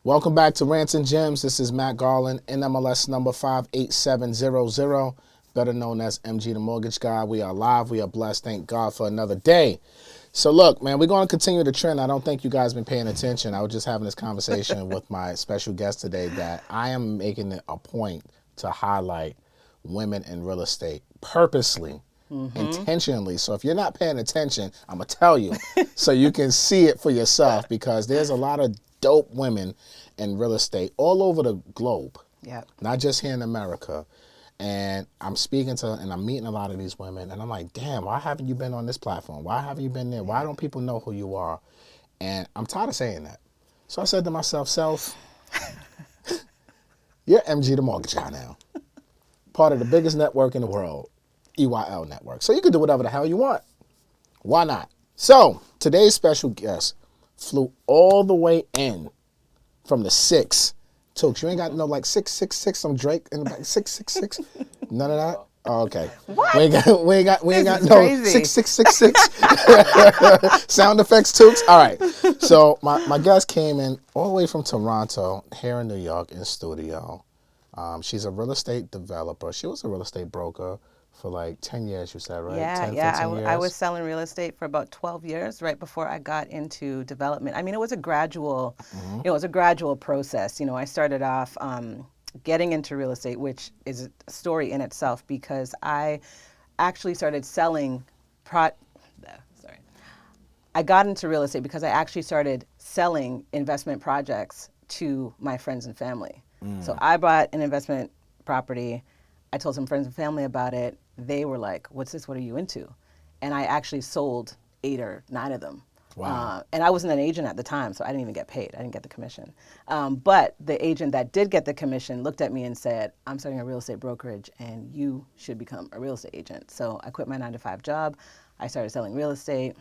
Welcome back to Rants Gems. This is Matt Garland, NMLS number 58700, better known as MG the Mortgage Guy. We are live. We are blessed. Thank God for another day. So look, man, we're going to continue the trend. I don't think you guys been paying attention. I was just having this conversation with my special guest today that I am making it a point to highlight women in real estate purposely, intentionally. So if you're not paying attention, I'm going to tell you so you can see it for yourself, because there's a lot of dope women in real estate all over the globe, not just here in America. And I'm speaking to, and I'm meeting a lot of these women, and I'm like, damn, why haven't you been on this platform? Why haven't you been there? Why don't people know who you are? And I'm tired of saying that. So I said to myself, you're MG the Mortgage Guy now. Part of the biggest network in the world, EYL network. So you can do whatever the hell you want. Why not? So today's special guest flew all the way in from the 6. Tooks, you ain't got no like 666 some Drake in the back, 666. None of that. Oh, okay. What? We ain't got no crazy. 6666 sound effects. Tooks. All right. So my guest came in all the way from Toronto, here in New York, in studio. She's a real estate developer. She was a real estate broker for like 10 years, you said, right? Yeah, 10, yeah. 15 years? I was selling real estate for about 12 years, right before I got into development. I mean, it was a gradual, it was a gradual process. You know, I started off getting into real estate, which is a story in itself, because I actually started selling I got into real estate because I actually started selling investment projects to my friends and family. So I bought an investment property. I told some friends and family about it. They were like, what's this? What are you into? And I actually sold 8 or 9 of them. Wow. And I wasn't an agent at the time, so I didn't even get paid. I didn't get the commission. But the agent that did get the commission looked at me and said, I'm starting a real estate brokerage and you should become a real estate agent. So I quit my 9-to-5 job. I started selling real estate.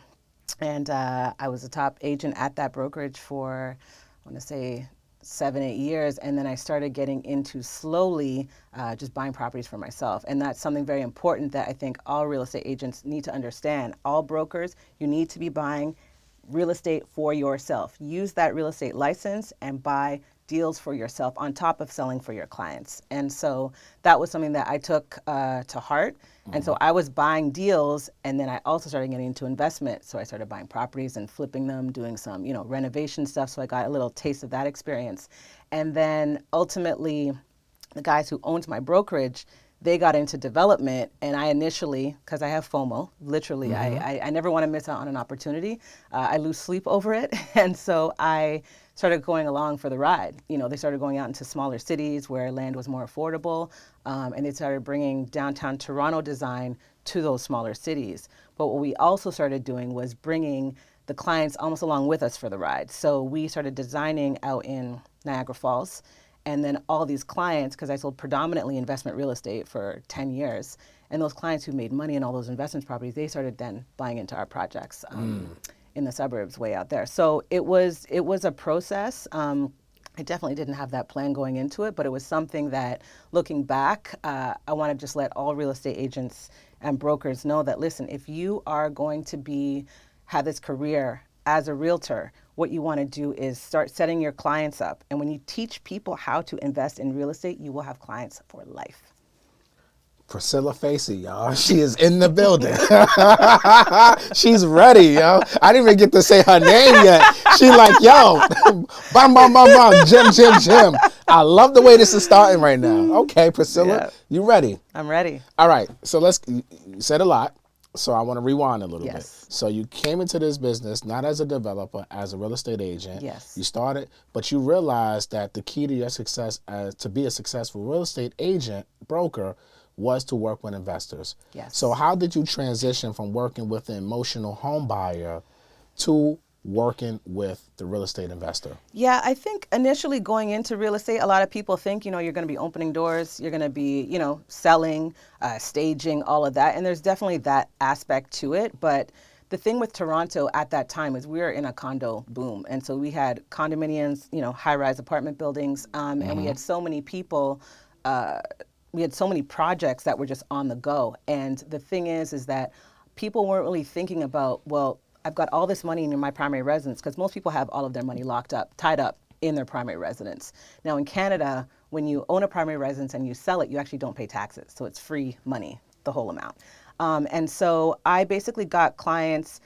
And I was a top agent at that brokerage for, I want to say, 7-8 years, and then I started getting into slowly just buying properties for myself. And that's something very important that I think all real estate agents need to understand. All brokers, you need to be buying real estate for yourself. Use that real estate license and buy deals for yourself on top of selling for your clients. And so that was something that I took to heart. And so I was buying deals, and then I also started getting into investment. So I started buying properties and flipping them, doing some, renovation stuff. So I got a little taste of that experience. And then ultimately, the guys who owned my brokerage, they got into development, and I initially, because I have FOMO, literally, I never want to miss out on an opportunity. I lose sleep over it, and so I started going along for the ride. They started going out into smaller cities where land was more affordable, and they started bringing downtown Toronto design to those smaller cities. But what we also started doing was bringing the clients almost along with us for the ride. So we started designing out in Niagara Falls. And then all these clients, because I sold predominantly investment real estate for 10 years, and those clients who made money in all those investment properties, they started then buying into our projects in the suburbs way out there. So it was a process. I definitely didn't have that plan going into it, but it was something that, looking back, I want to just let all real estate agents and brokers know that, listen, if you are going to have this career as a realtor, what you want to do is start setting your clients up. And when you teach people how to invest in real estate, you will have clients for life. Priscilla Facey, y'all. She is in the building. She's ready, yo. I didn't even get to say her name yet. She like, yo, bam, bam, bam, bam, Jim. I love the way this is starting right now. Okay, Priscilla, you ready? I'm ready. All right, so you said a lot. So I want to rewind a little bit. So you came into this business not as a developer, as a real estate agent. Yes. You started, but you realized that the key to your success to be a successful real estate agent, broker, was to work with investors. Yes. So how did you transition from working with the emotional home buyer to working with the real estate investor? Yeah, I think initially going into real estate, a lot of people think, you're going to be opening doors, you're going to be, selling, staging, all of that. And there's definitely that aspect to it. But the thing with Toronto at that time is we were in a condo boom. And so we had condominiums, high-rise apartment buildings, and we had so many people, we had so many projects that were just on the go. And the thing is that people weren't really thinking about, well, I've got all this money in my primary residence, because most people have all of their money locked up, tied up in their primary residence. Now in Canada, when you own a primary residence and you sell it, you actually don't pay taxes. So it's free money, the whole amount. And so I basically got clients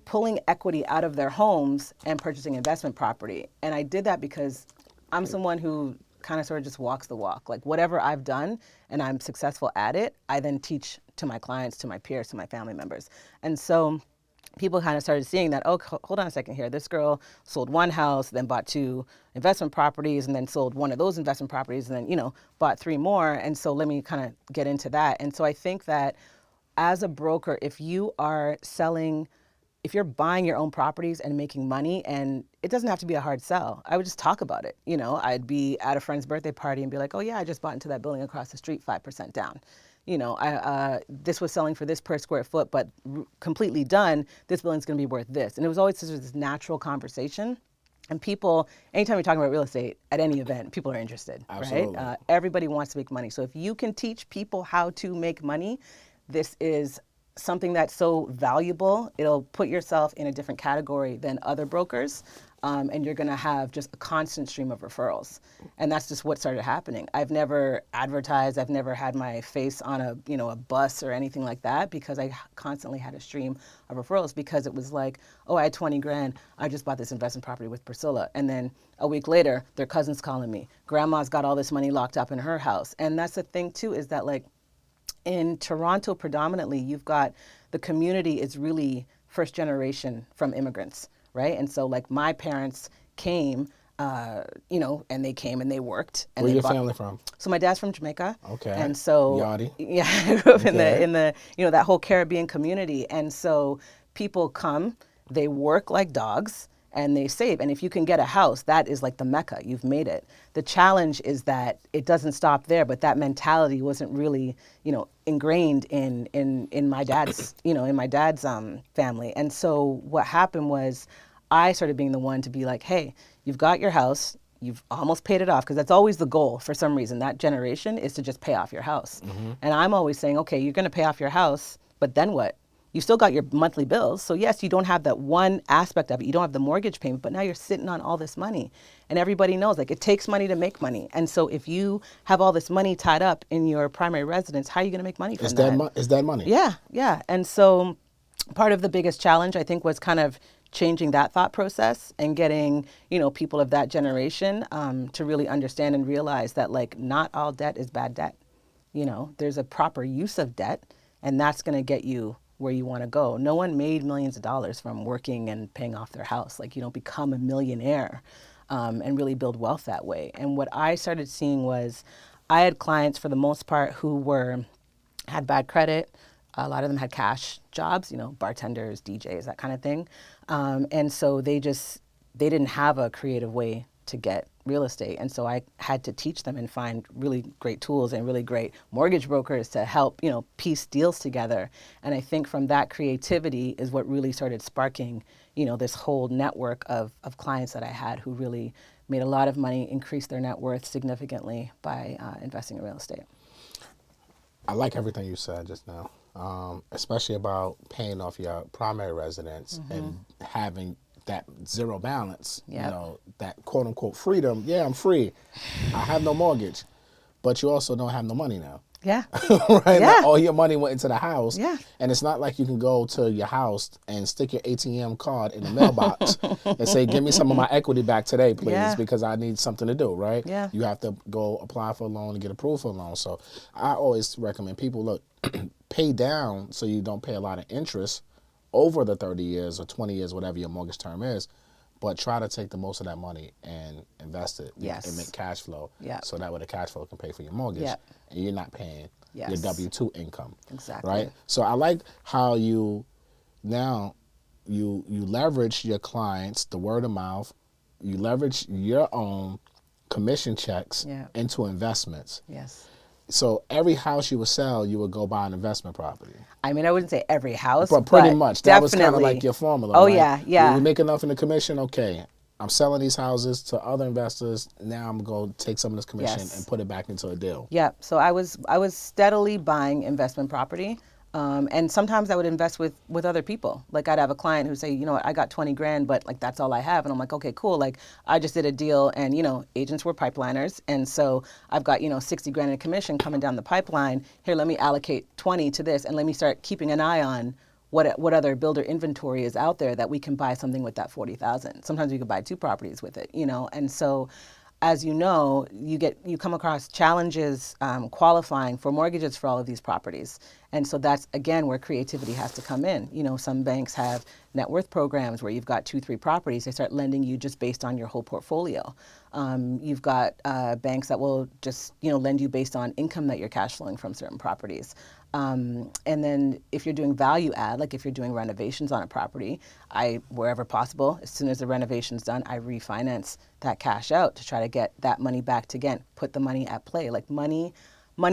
pulling equity out of their homes and purchasing investment property. And I did that because I'm someone who kind of sort of just walks the walk. Like whatever I've done and I'm successful at it, I then teach to my clients, to my peers, to my family members. And so people kind of started seeing that, oh, hold on a second here. This girl sold one house, then bought 2 investment properties, and then sold one of those investment properties, and then, bought 3 more. And so let me kind of get into that. And so I think that as a broker, if you're buying your own properties and making money, and it doesn't have to be a hard sell. I would just talk about it. I'd be at a friend's birthday party and be like, oh yeah, I just bought into that building across the street, 5% down. This was selling for this per square foot, but completely done, this building's gonna be worth this. And it was always just this natural conversation. And people, anytime you're talking about real estate at any event, people are interested, Absolutely. right? Everybody wants to make money. So if you can teach people how to make money, this is something that's so valuable. It'll put yourself in a different category than other brokers, and you're gonna have just a constant stream of referrals. And that's just what started happening. I've never advertised, I've never had my face on a bus or anything like that, because I constantly had a stream of referrals, because it was like, oh, I had 20 grand, I just bought this investment property with Priscilla. And then a week later, their cousin's calling me. Grandma's got all this money locked up in her house. And that's the thing too, is that like, in Toronto predominantly, you've got the community is really first generation from immigrants, right? And so like my parents came, and they came and they worked. And Where they your family from? So my dad's from Jamaica. Okay. And so Yachty. yeah, I grew up Okay. in the that whole Caribbean community. And so people come, they work like dogs, and they save. And if you can get a house, that is like the Mecca. You've made it. The challenge is that it doesn't stop there, but that mentality wasn't really, ingrained in my dad's, in my dad's family. And so what happened was I started being the one to be like, hey, you've got your house, you've almost paid it off, because that's always the goal for some reason. That generation is to just pay off your house. Mm-hmm. And I'm always saying, okay, you're going to pay off your house, but then what? You still got your monthly bills. So yes, you don't have that one aspect of it. You don't have the mortgage payment, but now you're sitting on all this money. And everybody knows, like, it takes money to make money. And so if you have all this money tied up in your primary residence, how are you going to make money from that? Is that money? Yeah. And so part of the biggest challenge, I think, was kind of changing that thought process and getting, people of that generation to really understand and realize that, like, not all debt is bad debt. There's a proper use of debt, and that's going to get you where you want to go. No one made millions of dollars from working and paying off their house. Like, you don't become a millionaire and really build wealth that way. And what I started seeing was I had clients, for the most part, who had bad credit. A lot of them had cash jobs, bartenders, DJs, that kind of thing. And so they didn't have a creative way to get real estate. And so I had to teach them and find really great tools and really great mortgage brokers to help, piece deals together. And I think from that creativity is what really started sparking, this whole network of clients that I had who really made a lot of money, increased their net worth significantly by investing in real estate. I like everything you said just now, especially about paying off your primary residence and having that zero balance, that quote unquote freedom. Yeah, I'm free. I have no mortgage, but you also don't have no money now. Yeah. Right? Yeah. Like all your money went into the house. Yeah. And it's not like you can go to your house and stick your ATM card in the mailbox and say, give me some of my equity back today, please, because I need something to do, right? Yeah. You have to go apply for a loan and get approved for a loan. So I always recommend people, look, pay down so you don't pay a lot of interest over the 30 years or 20 years, whatever your mortgage term is, but try to take the most of that money and invest it and make cash flow. So that way the cash flow can pay for your mortgage and you're not paying your W-2 income. Exactly. Right? So I like how you leverage your clients, the word of mouth, you leverage your own commission checks into investments. Yes. So every house you would sell, you would go buy an investment property. I mean, I wouldn't say every house, but pretty much. That was kind of like your formula. Oh, right? yeah. You make enough in the commission, okay. I'm selling these houses to other investors. Now I'm going to take some of this commission and put it back into a deal. Yeah. So I was steadily buying investment property. And sometimes I would invest with other people. Like I'd have a client who say, you know what, I got 20 grand, but like that's all I have. And I'm like, okay, cool. Like I just did a deal and, agents were pipeliners. And so I've got, 60 grand in commission coming down the pipeline. Here, let me allocate 20 to this and let me start keeping an eye on what other builder inventory is out there that we can buy something with that 40,000. Sometimes we could buy 2 properties with it, And so as you know, you come across challenges qualifying for mortgages for all of these properties. And so that's, again, where creativity has to come in. Some banks have net worth programs where you've got 2, 3 properties. They start lending you just based on your whole portfolio. You've got banks that will just, lend you based on income that you're cash flowing from certain properties. And then if you're doing value add, like if you're doing renovations on a property, wherever possible, as soon as the renovation's done, I refinance that cash out to try to get that money back to, again, put the money at play. Like money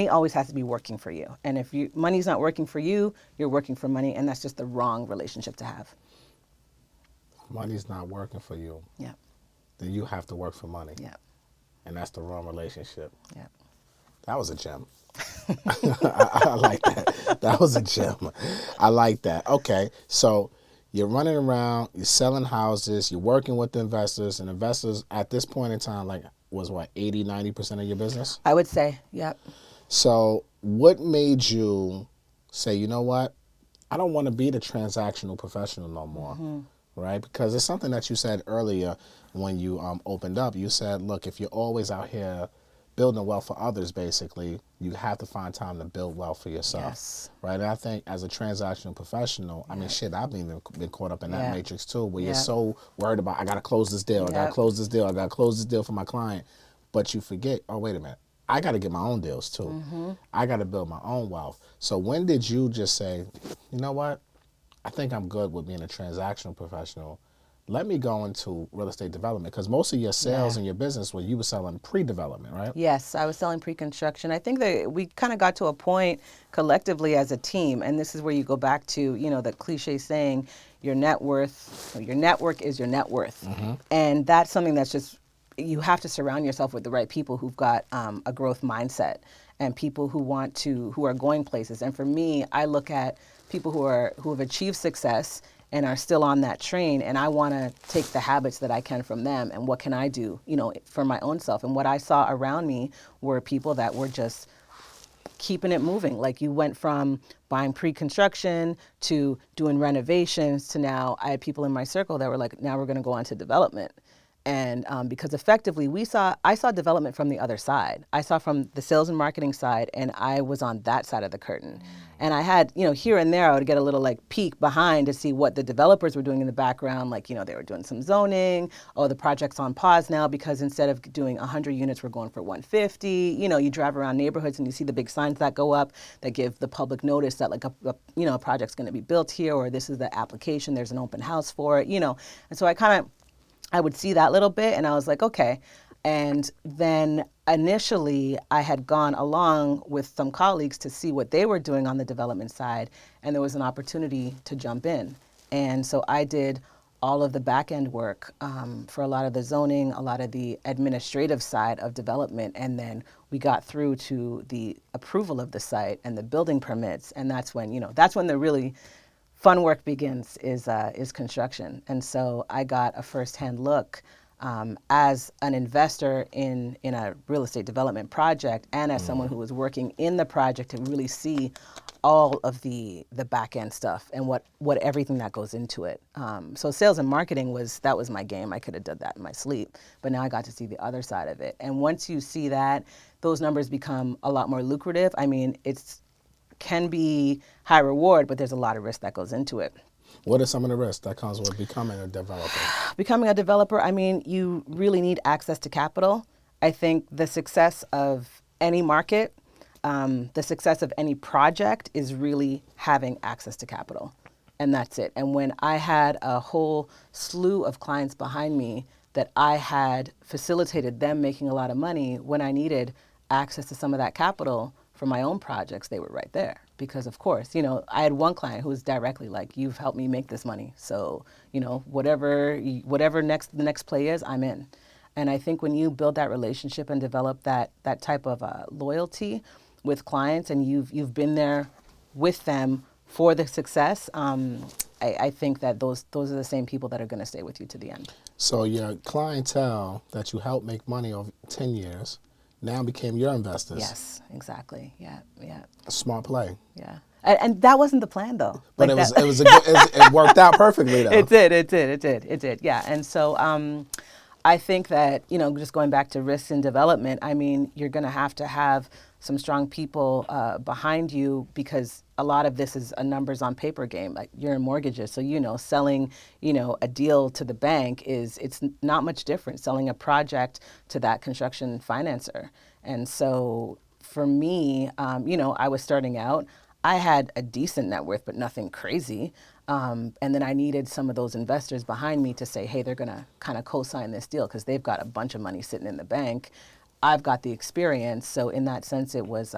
always has to be working for you. And if money's not working for you, you're working for money, and that's just the wrong relationship to have. Money's not working for you. Yeah. Then you have to work for money. Yeah. And that's the wrong relationship. Yeah. That was a gem. I like that. That was a gem. I like that. Okay, so you're running around, you're selling houses, you're working with the investors, and investors at this point in time, like, was what, 80, 90% of your business? I would say, yep. So what made you say, you know what, I don't want to be the transactional professional no more, right? Because it's something that you said earlier when you opened up. You said, look, if you're always out here building wealth for others, basically, you have to find time to build wealth for yourself, Yes. right? And I think as a transactional professional, I mean, shit, I've been caught up in that matrix too, where you're so worried about, I got to close this deal, I got to close this deal, I got to close this deal for my client. But you forget, oh, wait a minute, I got to get my own deals too. I got to build my own wealth. So when did you just say, you know what, I think I'm good with being a transactional professional. Let me go into real estate development, because most of your sales and your business, you were selling pre-development, right? Yes, I was selling pre-construction. I think that we kind of got to a point collectively as a team, and this is where you go back to, the cliche saying, your network is your net worth. And that's something that's just, you have to surround yourself with the right people who've got a growth mindset and people who are going places. And for me, I look at people who have achieved success and are still on that train, and I want to take the habits that I can from them and what can I do, for my own self. And what I saw around me were people that were just keeping it moving. Like you went from buying pre-construction to doing renovations to now I had people in my circle that were like, now we're going to go on to development. And because effectively I saw development from the other side. I saw from the sales and marketing side, and I was on that side of the curtain. And I had, here and there, I would get a little like peek behind to see what the developers were doing in the background. Like, they were doing some zoning. Oh, the project's on pause now because instead of doing 100 units, we're going for 150. You drive around neighborhoods and you see the big signs that go up that give the public notice that like a project's going to be built here, or this is the application. There's an open house for it, And so I would see that little bit and I was like, okay. And then initially I had gone along with some colleagues to see what they were doing on the development side, and there was an opportunity to jump in. And so I did all of the back end work for a lot of the zoning, a lot of the administrative side of development, and then we got through to the approval of the site and the building permits, and that's when the really fun work begins, is construction. And so I got a firsthand look as an investor in a real estate development project, and as someone who was working in the project, to really see all of the back end stuff and what everything that goes into it. So sales and marketing was my game. I could have done that in my sleep, but now I got to see the other side of it. And once you see that, those numbers become a lot more lucrative. I mean, can be high reward, but there's a lot of risk that goes into it. What are some of the risks that comes with becoming a developer? Becoming a developer, I mean, you really need access to capital. I think the success of any market, the success of any project is really having access to capital. And that's it. And when I had a whole slew of clients behind me that I had facilitated them making a lot of money, when I needed access to some of that capital for my own projects, they were right there. Because of course, I had one client who was directly like, you've helped me make this money. So, whatever the next play is, I'm in. And I think when you build that relationship and develop that type of loyalty with clients, and you've been there with them for the success, I think that those are the same people that are going to stay with you to the end. So your clientele that you helped make money over 10 years now became your investors. Yes, exactly. Yeah, yeah, A smart play. yeah. And that wasn't the plan, though. But Like it was a good, it worked out perfectly though. It did. Yeah. And so I think that, just going back to risks and development, I mean, you're going to have some strong people behind you, because a lot of this is a numbers on paper game. Like, you're in mortgages, so selling a deal to the bank it's not much different selling a project to that construction financer. And so for me, I was starting out. I had a decent net worth, but nothing crazy. And then I needed some of those investors behind me to say, hey, they're going to kind of co-sign this deal because they've got a bunch of money sitting in the bank. I've got the experience. So in that sense, it was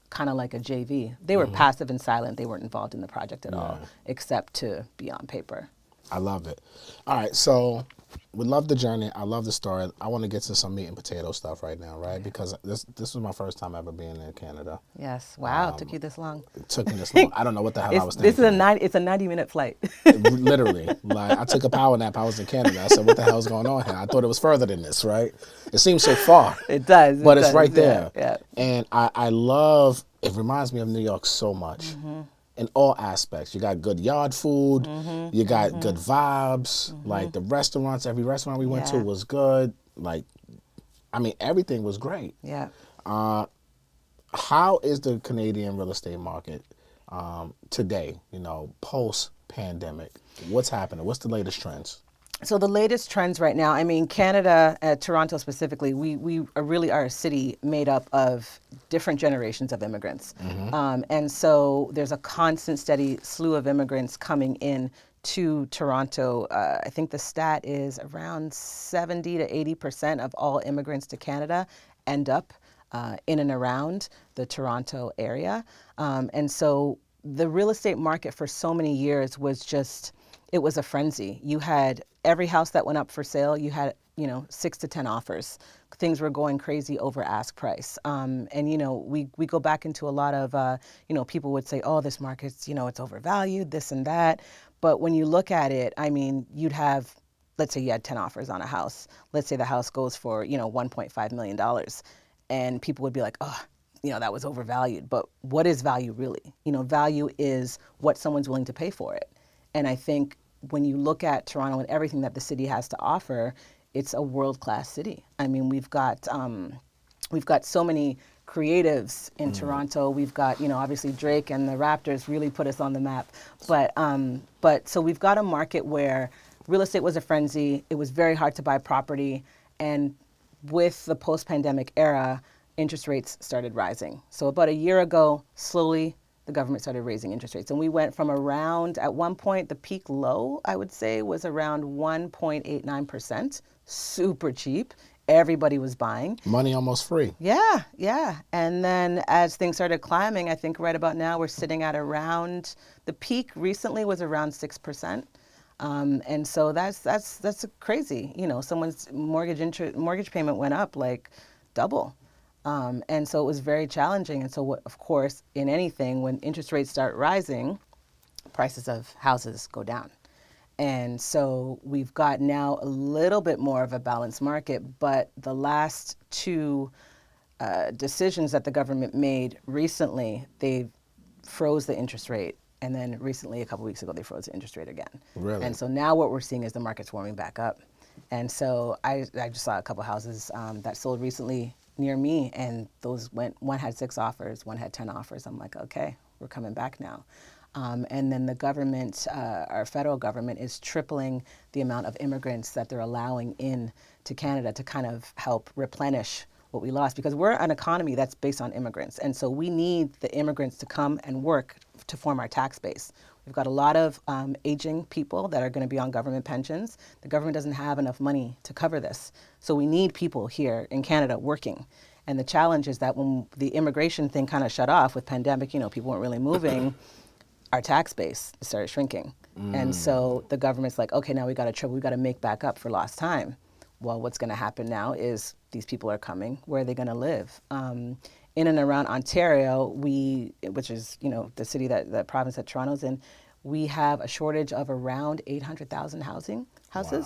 kind of like a JV. They were passive and silent. They weren't involved in the project at all, except to be on paper. I love it. All right, so we love the journey. I love the story. I want to get to some meat and potato stuff right now, right? Because this was my first time ever being in Canada. Yes. Wow. It took you this long. It took me this long. I don't know what the hell I was thinking. It's a 90-minute flight. Literally. Like, I took a power nap. I was in Canada. I said, what the hell's going on here? I thought it was further than this, right? It seems so far. It does. But it's right there. Yeah. And I love, it reminds me of New York so much. In all aspects. You got good yard food, you got good vibes, like the restaurants, every restaurant we went to was good. Like, I mean, everything was great. Yeah. How is the Canadian real estate market today, post-pandemic? What's happening? What's the latest trends? So the latest trends right now, I mean, Canada, Toronto specifically, we really are a city made up of different generations of immigrants. And so there's a constant, steady slew of immigrants coming in to Toronto. I think the stat is around 70 to 80% of all immigrants to Canada end up in and around the Toronto area. And so the real estate market for so many years was it was a frenzy. You had every house that went up for sale, you had, 6 to 10 offers. Things were going crazy over ask price. And, we go back into a lot of, people would say, oh, this market's, it's overvalued, this and that. But when you look at it, I mean, you'd have, let's say you had 10 offers on a house. Let's say the house goes for, $1.5 million. And people would be like, oh, that was overvalued. But what is value really? Value is what someone's willing to pay for it. And I think when you look at Toronto and everything that the city has to offer, it's a world-class city. I mean, we've got so many creatives in Toronto. We've got, obviously Drake and the Raptors really put us on the map. But so we've got a market where real estate was a frenzy. It was very hard to buy property. And with the post-pandemic era, interest rates started rising. So about a year ago, slowly, the government started raising interest rates. And we went from around, at one point, the peak low, I would say, was around 1.89%. Super cheap. Everybody was buying. Money almost free. Yeah. And then as things started climbing, I think right about now we're sitting at around, the peak recently was around 6%. And so that's crazy. Someone's mortgage payment went up like double. And so it was very challenging. And so, of course, in anything, when interest rates start rising, prices of houses go down. And so we've got now a little bit more of a balanced market, but the last two decisions that the government made recently, they froze the interest rate. And then recently, a couple weeks ago, they froze the interest rate again. Really? And so now what we're seeing is the market's warming back up. And so I just saw a couple houses that sold recently near me, and one had 6 offers, one had 10 offers. I'm like, okay, we're coming back now. And then the government, our federal government, is tripling the amount of immigrants that they're allowing in to Canada to kind of help replenish what we lost, because we're an economy that's based on immigrants. And so we need the immigrants to come and work to form our tax base. We've got a lot of aging people that are going to be on government pensions. The government doesn't have enough money to cover this. So we need people here in Canada working. And the challenge is that when the immigration thing kind of shut off with pandemic, people weren't really moving, our tax base started shrinking. And so the government's like, okay, now we got to make back up for lost time. Well, what's going to happen now is these people are coming. Where are they going to live? in and around Ontario, which is, the city the province that Toronto's in, we have a shortage of around 800,000 houses. Wow.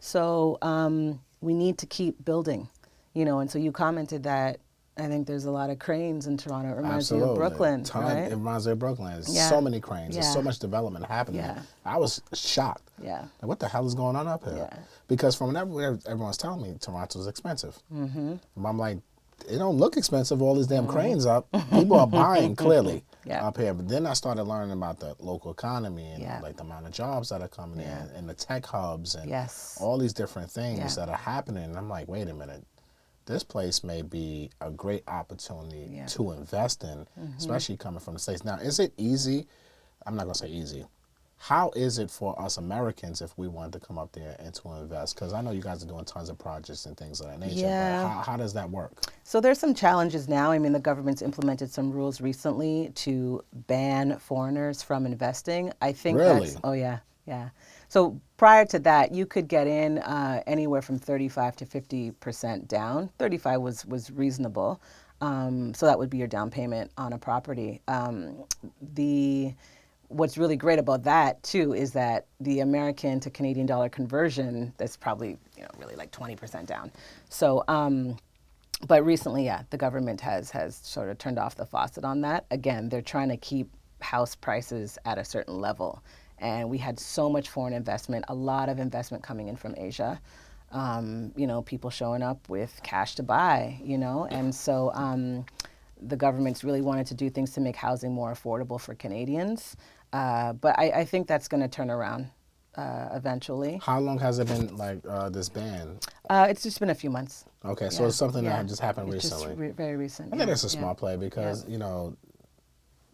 So we need to keep building, and so you commented that I think there's a lot of cranes in Toronto. It reminds me of Brooklyn, right? It reminds me of Brooklyn. There's Yeah. so many cranes. There's so Yeah. much development happening. Yeah. I was shocked. Yeah. Like, what the hell is going on up here? Yeah. Because from whenever everyone's telling me Toronto's expensive. Mm-hmm. I'm like, it don't look expensive, all these damn cranes up. People are buying, clearly, up here. But then I started learning about the local economy and like the amount of jobs that are coming in and the tech hubs and all these different things that are happening. And I'm like, wait a minute. This place may be a great opportunity to invest in, especially coming from the States. Now, is it easy? I'm not going to say easy. How is it for us Americans if we wanted to come up there and to invest? Because I know you guys are doing tons of projects and things of that nature. Yeah. But how does that work? So there's some challenges now. I mean, the government's implemented some rules recently to ban foreigners from investing. I think Really? Oh, yeah. Yeah. So prior to that, you could get in anywhere from 35 to 50% down. 35 was reasonable. So that would be your down payment on a property. What's really great about that too is that the American to Canadian dollar conversion, that's probably really like 20% down. So, but recently, the government has sort of turned off the faucet on that. Again, they're trying to keep house prices at a certain level. And we had so much foreign investment, a lot of investment coming in from Asia. People showing up with cash to buy, and so the government's really wanted to do things to make housing more affordable for Canadians. But I think that's going to turn around eventually. How long has it been like this ban? It's just been a few months. Okay, so it's something that just happened It's recently. Just very recent. I think that's a smart play because,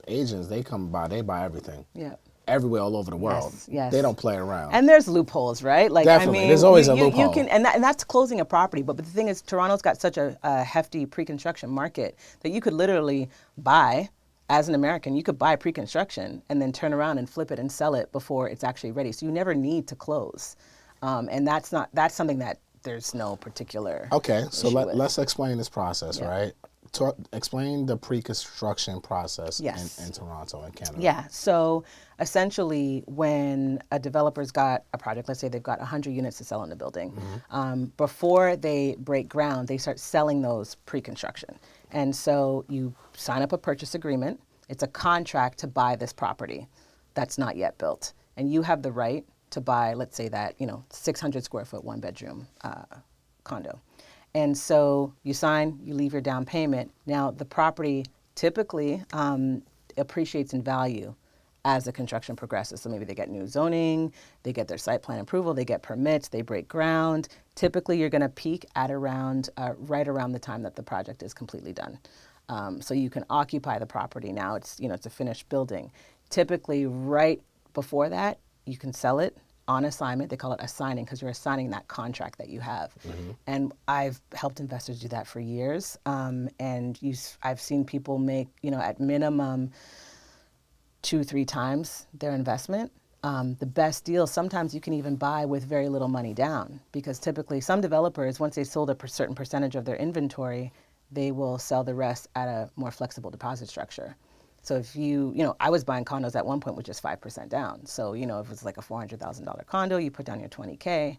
agents, they come by, they buy everything. Yeah. Everywhere, all over the world. Yes. They don't play around. And there's loopholes, right? Like, Definitely. I mean, There's always a you loophole. And that's closing a property. But the thing is, Toronto's got such a hefty pre-construction market that you could literally buy, as an American, you could buy pre-construction and then turn around and flip it and sell it before it's actually ready. So you never need to close. And that's something that there's no particular Okay, so issue with. let's explain this process, right? Explain the pre-construction process in Toronto and Canada. Yeah, so essentially when a developer's got a project, let's say they've got 100 units to sell in the building, before they break ground, they start selling those pre-construction. And so you sign up a purchase agreement. It's a contract to buy this property that's not yet built. And you have the right to buy, let's say that, 600 square foot, one bedroom condo. And so you sign, you leave your down payment. Now the property typically appreciates in value as the construction progresses. So maybe they get new zoning, they get their site plan approval, they get permits, they break ground. Typically you're gonna peak at around, right around the time that the project is completely done. So you can occupy the property now, it's a finished building. Typically right before that, you can sell it on assignment. They call it assigning because you're assigning that contract that you have. And I've helped investors do that for years. And I've seen people make, at minimum 2-3 times their investment. The best deal, sometimes you can even buy with very little money down because typically some developers, once they sold a certain percentage of their inventory, they will sell the rest at a more flexible deposit structure. So if I was buying condos at one point with just 5% down. So, if it's like a $400,000 condo, you put down your $20K,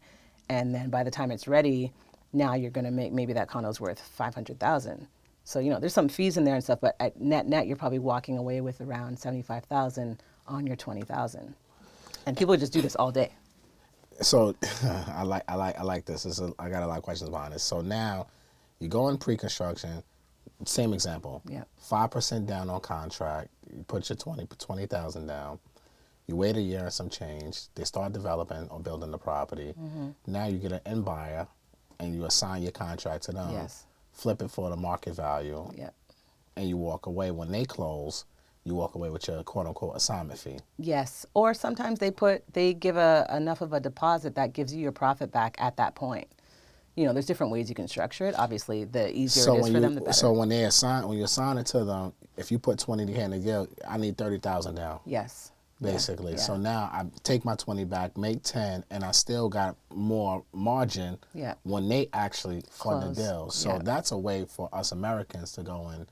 and then by the time it's ready, now you're going to make, maybe that condo's worth $500,000. So, there's some fees in there and stuff, but at net, you're probably walking away with around $75,000 on your $20,000. And people just do this all day. So I like this. I got a lot of questions behind this. So now you go in pre-construction. Same example. Yeah. 5% down on contract. You put your 20,000 down. You wait a year and some change. They start developing or building the property. Now you get an end buyer, and you assign your contract to them. Yes. Flip it for the market value. Yeah. And you walk away. When they close, you walk away with your quote unquote assignment fee. Yes. Or sometimes they give enough of a deposit that gives you your profit back at that point. There's different ways you can structure it. Obviously, the easier it is for them, the better. So when you assign it to them, if you put 20 in the deal, I need 30,000 down. Yes. Basically. Yeah. So now I take my 20 back, make 10, and I still got more margin when they actually fund the deal. So that's a way for us Americans to go and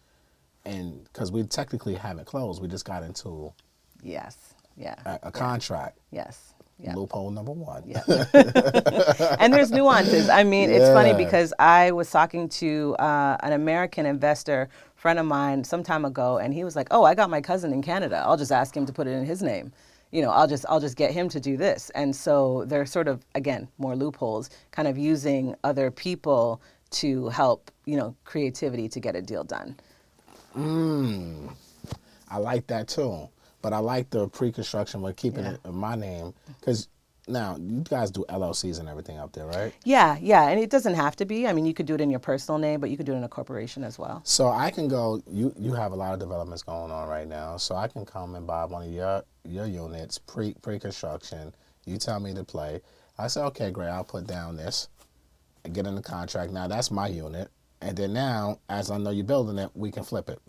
and because we technically haven't closed, we just got into Yes. Yeah. a contract. Yes. Yeah. Loophole number one. Yeah. And there's nuances. I mean, it's funny because I was talking to an American investor friend of mine some time ago, and he was like, "Oh, I got my cousin in Canada. I'll just ask him to put it in his name. I'll just get him to do this." And so there's sort of, again, more loopholes, kind of using other people to help, creativity to get a deal done. I like that too. But I like the pre-construction with keeping it in my name. Because now, you guys do LLCs and everything up there, right? Yeah, yeah. And it doesn't have to be. I mean, you could do it in your personal name, but you could do it in a corporation as well. So I can go, you have a lot of developments going on right now. So I can come and buy one of your units, pre-construction. You tell me to play. I say, okay, great, I'll put down this and get in the contract. Now, that's my unit. And then now, as I know you're building it, we can flip it.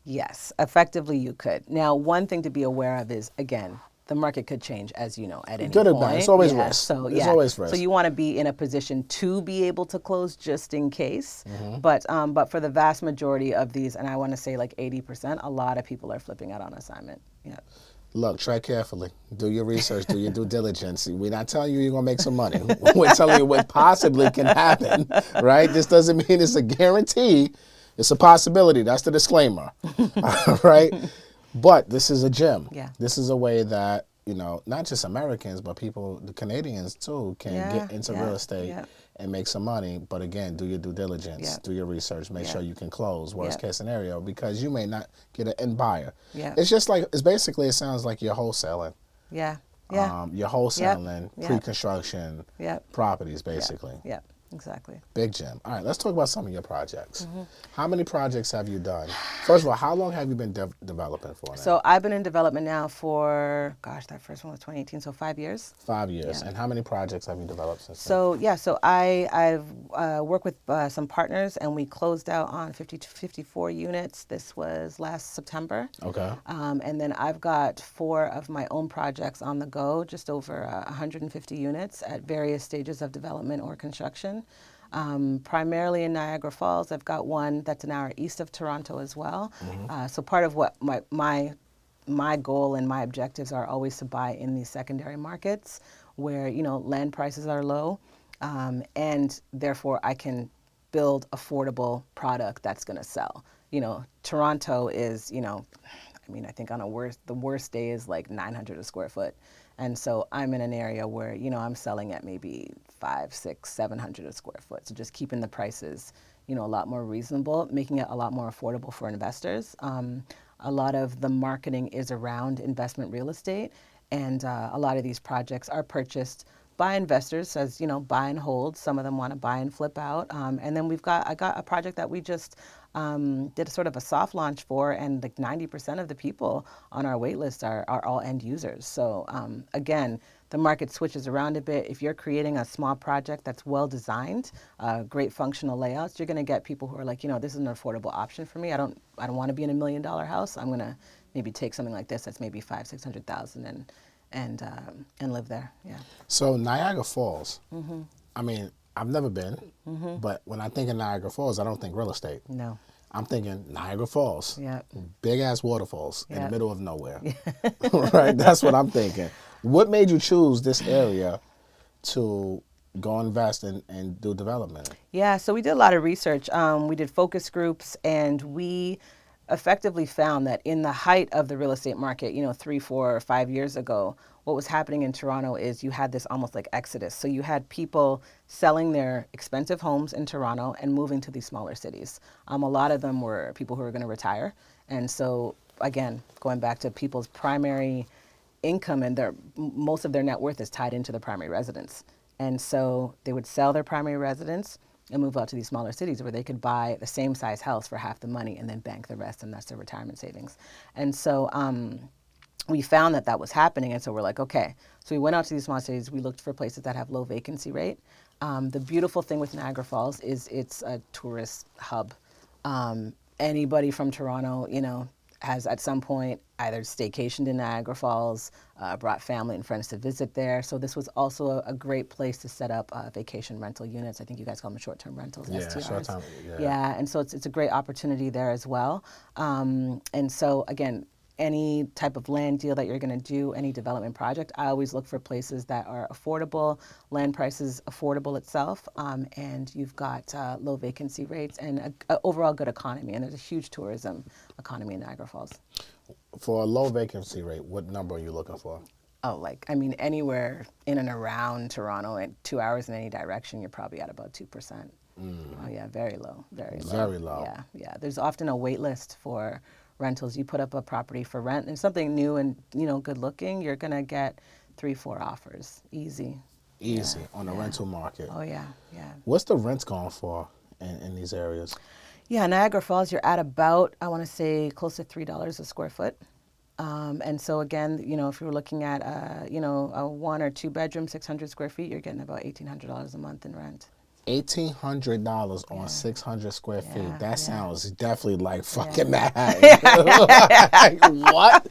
Yes, effectively you could. Now, one thing to be aware of is, again, the market could change, as you know, at any Good or point. bad, it's always Yeah, risk. So, It's always risk. So you want to be in a position to be able to close just in case. But for the vast majority of these, and I want to say like 80%, a lot of people are flipping out on assignment. Yeah. Look, tread carefully. Do your research. Do your due diligence. We're not telling you you're going to make some money. We're telling you what possibly can happen, right? This doesn't mean it's a guarantee. It's a possibility. That's the disclaimer, right? But this is a gem. Yeah. This is a way that, not just Americans, but the Canadians too, can get into real estate and make some money. But again, do your due diligence, do your research, make sure you can close, worst case scenario, because you may not get an end buyer. Yeah. It's just like, it sounds like you're wholesaling. Yeah. Yeah. You're wholesaling pre-construction properties, basically. Yeah. Exactly. Big gem. All right, let's talk about some of your projects. How many projects have you done? First of all, how long have you been developing for now? So I've been in development now for, that first one was 2018, so 5 years. 5 years. Yeah. And how many projects have you developed since then? So I've worked with some partners, and we closed out on 54 units. This was last September. Okay. And then I've got 4 of my own projects on the go, just over 150 units at various stages of development or construction. Primarily in Niagara Falls. I've got one that's an hour east of Toronto as well. So part of what my goal and my objectives are always to buy in these secondary markets where, land prices are low, and therefore I can build affordable product that's going to sell. Toronto is, I think on the worst day is like 900 a square foot. And so I'm in an area where, I'm selling at maybe 500, 600, 700 a square foot. So just keeping the prices, a lot more reasonable, making it a lot more affordable for investors. A lot of the marketing is around investment real estate, and a lot of these projects are purchased by investors as, buy and hold. Some of them want to buy and flip out. And then I got a project that we just did a sort of a soft launch for, and like 90% of the people on our wait list are all end users. So again, the market switches around a bit. If you're creating a small project that's well designed, great functional layouts, you're going to get people who are like, this is an affordable option for me. I don't want to be in $1 million house. I'm going to maybe take something like this that's maybe $500,000-600,000 and live there. Yeah. So Niagara Falls. I mean, I've never been, but when I think of Niagara Falls, I don't think real estate. No. I'm thinking Niagara Falls. Yeah. Big ass waterfalls in the middle of nowhere. Right? That's what I'm thinking. What made you choose this area to go invest and do development? Yeah, so we did a lot of research. We did focus groups, and we effectively found that in the height of the real estate market, 3, 4, or 5 years ago, what was happening in Toronto is you had this almost like exodus. So you had people selling their expensive homes in Toronto and moving to these smaller cities. A lot of them were people who were going to retire. And so, again, going back to people's primary income, and most of their net worth is tied into the primary residence. And so they would sell their primary residence and move out to these smaller cities where they could buy the same size house for half the money and then bank the rest, and that's their retirement savings. And so we found that was happening, and so we're like, okay. So we went out to these small cities. We looked for places that have low vacancy rate. The beautiful thing with Niagara Falls is it's a tourist hub. Anybody from Toronto, has at some point either staycationed in Niagara Falls, brought family and friends to visit there. So this was also a great place to set up vacation rental units. I think you guys call them short-term rentals, Yeah, STRs. short-term, yeah. Yeah, and so it's a great opportunity there as well. And so again, any type of land deal that you're going to do, any development project, I always look for places that are affordable, land prices affordable itself, and you've got low vacancy rates and a overall good economy. And there's a huge tourism economy in Niagara Falls. For a low vacancy rate, what number are you looking for? Oh, anywhere in and around Toronto, at 2 hours in any direction, you're probably at about 2%. Oh yeah, very low, very low. Very low. Yeah, yeah. There's often a wait list for rentals. You put up a property for rent and something new and good looking, you're gonna get 3-4 offers, easy. Easy on the rental market. Oh yeah, yeah. What's the rents going for in these areas? Yeah, Niagara Falls, you're at about, I want to say, close to $3 a square foot. And so again, if you're looking at a 1 or 2 bedroom, 600 square feet, you're getting about $1,800 a month in rent. $1,800 on 600 square feet. That sounds definitely like fucking Manhattan. Like, what?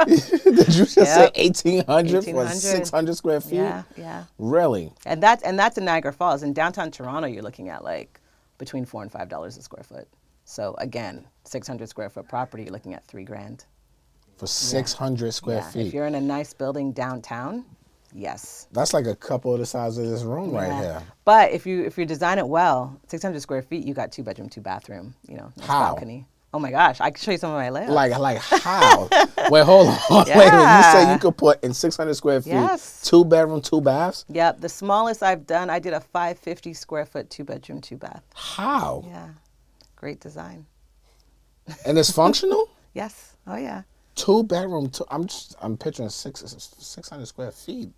Did you just say 1,800 for 600 square feet? Yeah, yeah. Really? And that's in Niagara Falls. In downtown Toronto, you're looking at between $4 and $5 a square foot. So again, 600 square foot property, you're looking at $3,000 for 600 square feet. If you're in a nice building downtown. Yes. That's like a couple of the size of this room right here. But if you design it well, 600 square feet, you got 2 bedroom, 2 bathroom, nice How? balcony. Oh my gosh, I can show you some of my layouts. Like how? Wait, hold on. Yeah. Wait, you say you could put in 600 square feet, Yes. 2 bedroom, 2 baths? Yep, the smallest I've done, I did a 550 square foot, 2 bedroom, 2 bath. How? Yeah, great design. And it's functional? Yes, oh yeah. 2 bedroom, I'm picturing 600 square feet.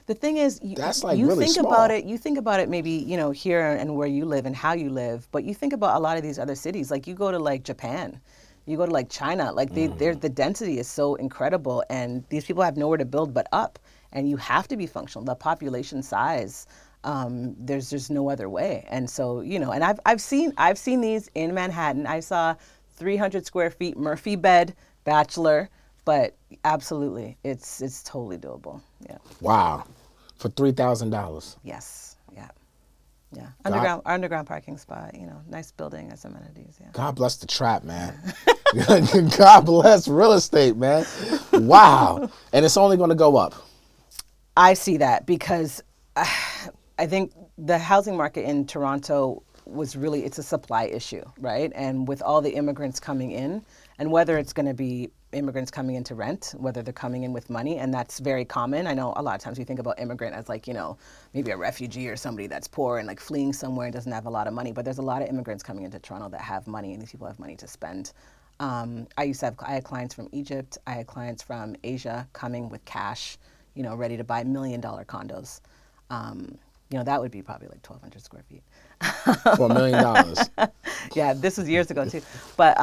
The thing is, That's like you really think small. about it. You think about it, maybe here and where you live and how you live. But you think about a lot of these other cities. Like you go to Japan, you go to China. The density is so incredible, and these people have nowhere to build but up. And you have to be functional. The population size, there's just no other way. And so and I've seen these in Manhattan. I saw 300 square feet Murphy bed bachelor. But absolutely, it's totally doable. Yeah. Wow. For $3,000. Yes. Yeah. Yeah. Underground parking spot. Nice building as amenities. Yeah. God bless the trap, man. God bless real estate, man. Wow. And it's only going to go up. I see that because I think the housing market in Toronto it's a supply issue, right? And with all the immigrants coming in, and whether it's going to be immigrants coming in to rent, whether they're coming in with money, and that's very common. I know a lot of times we think about immigrant as maybe a refugee or somebody that's poor and fleeing somewhere and doesn't have a lot of money, but there's a lot of immigrants coming into Toronto that have money, and these people have money to spend. I had clients from Egypt, I had clients from Asia coming with cash, ready to buy $1 million condos. That would be probably 1,200 square feet. For $1 million. Yeah, this was years ago too. But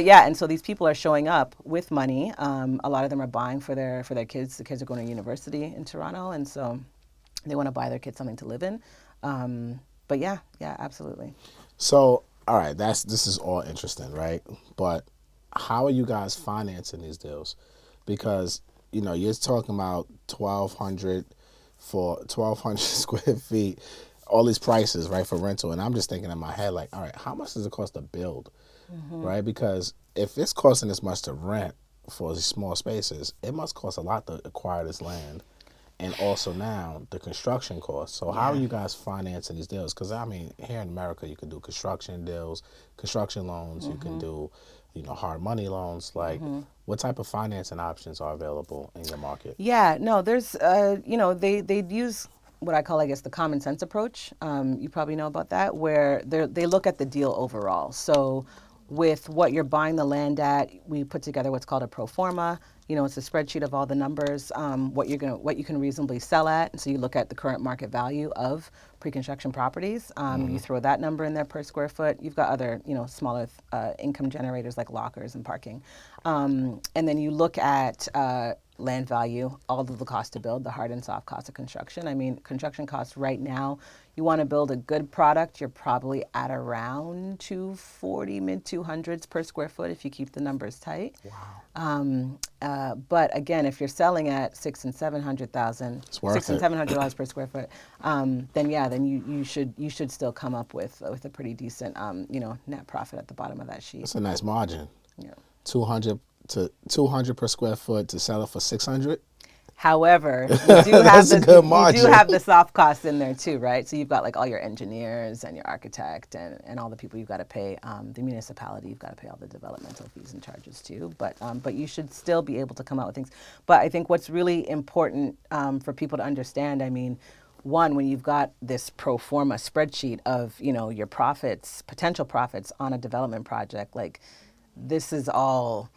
yeah, and so these people are showing up with money. A lot of them are buying for their kids. The kids are going to university in Toronto, and so they want to buy their kids something to live in. But yeah, absolutely. So, all right, this is all interesting, right? But how are you guys financing these deals? Because you're talking about 1,200 for 1,200 square feet, all these prices, right, for rental. And I'm just thinking in my head, all right, how much does it cost to build, right? Because if it's costing this much to rent for these small spaces, it must cost a lot to acquire this land. And also now the construction costs. So how are you guys financing these deals? Because, here in America, you can do construction deals, construction loans. You can do, hard money loans. What type of financing options are available in your market? Yeah, no, there's, they use what I call, the common sense approach. You probably know about that, where they look at the deal overall. So with what you're buying the land at, we put together what's called a pro forma. It's a spreadsheet of all the numbers, what you can reasonably sell at. And so you look at the current market value of pre-construction properties. You throw that number in there per square foot. You've got other, smaller income generators like lockers and parking. And then you look at land value, all of the cost to build, the hard and soft cost of construction. Construction costs right now, you want to build a good product, you're probably at around 240, mid 200s per square foot if you keep the numbers tight. Wow. But again, if you're selling at It's worth and it. $700 per square foot, then you should still come up with a pretty decent net profit at the bottom of that sheet. That's a nice margin. Yeah. 200 per square foot to sell it for 600. However, you do have That's a good you margin. do have the soft costs in there too, right? So you've got like all your engineers and your architect and all the people you've got to pay. The municipality, you've got to pay all the developmental fees and charges too. But you should still be able to come out with things. But I think what's really important for people to understand, I mean, one, when you've got this pro forma spreadsheet of your profits, potential profits on a development project, like this is all.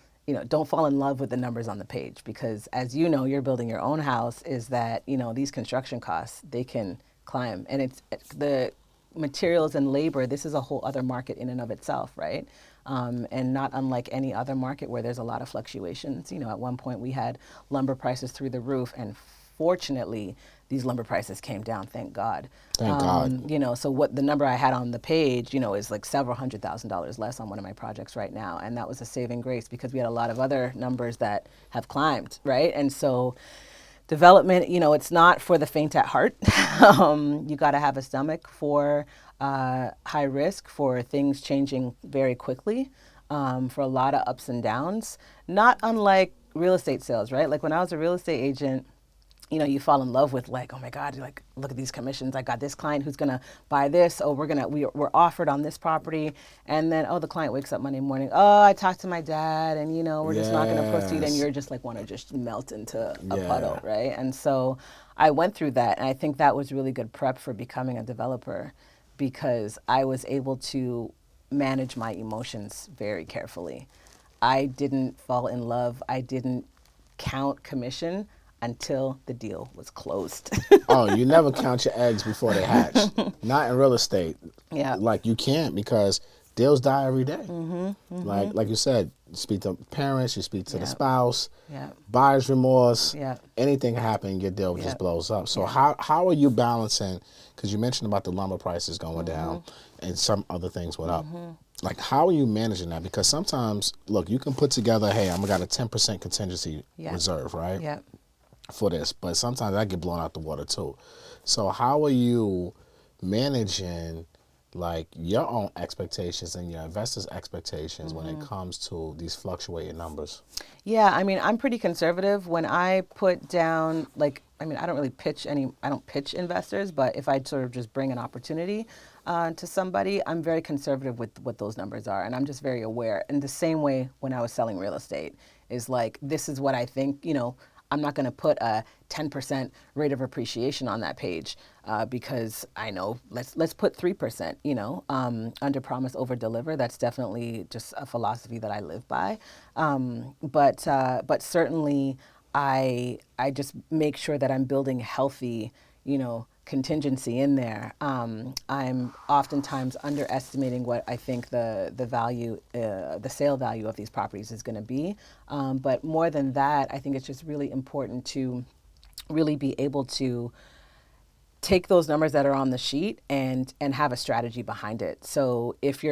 Don't fall in love with the numbers on the page because as you know, you're building your own house is that, these construction costs, they can climb. And it's the materials and labor, this is a whole other market in and of itself, right? And not unlike any other market where there's a lot of fluctuations. At one point we had lumber prices through the roof and fortunately, these lumber prices came down, thank God. Thank God. So what the number I had on the page, is like several $100,000 less on one of my projects right now. And that was a saving grace because we had a lot of other numbers that have climbed, right? And so development, it's not for the faint at heart. You got to have a stomach for high risk, for things changing very quickly, for a lot of ups and downs, not unlike real estate sales, right? Like when I was a real estate agent, you fall in love with like, oh my God, you're like, look at these commissions. I got this client who's gonna buy this. Oh, we're offered on this property. And then, the client wakes up Monday morning. Oh, I talked to my dad and, we're just not gonna proceed. And you're just like, wanna just melt into a puddle, right? And so I went through that. And I think that was really good prep for becoming a developer because I was able to manage my emotions very carefully. I didn't fall in love. I didn't count commission until the deal was closed. Oh, you never count your eggs before they hatch. Not in real estate. Yeah. Like you can't because deals die every day. Like you said, you speak to parents, you speak to the spouse, buyer's remorse, anything happen, your deal just blows up. So how are you balancing, because you mentioned about the lumber prices going down and some other things went up. Like how are you managing that? Because sometimes, look, you can put together, hey, I'm got a 10% contingency reserve, right? Yeah. For this, but sometimes I get blown out the water too. So how are you managing like your own expectations and your investors' expectations when it comes to these fluctuating numbers? Yeah, I mean, I'm pretty conservative. When I put down, I don't pitch investors, but if I sort of just bring an opportunity to somebody, I'm very conservative with what those numbers are. And I'm just very aware. In the same way when I was selling real estate is like, this is what I think, I'm not going to put a 10% rate of appreciation on that page because I know let's put 3%. Under promise, over deliver. That's definitely just a philosophy that I live by. But certainly, I just make sure that I'm building healthy, contingency in there. I'm oftentimes underestimating what I think the value, the sale value of these properties is going to be. But more than that, I think it's just really important to really be able to take those numbers that are on the sheet and have a strategy behind it. So if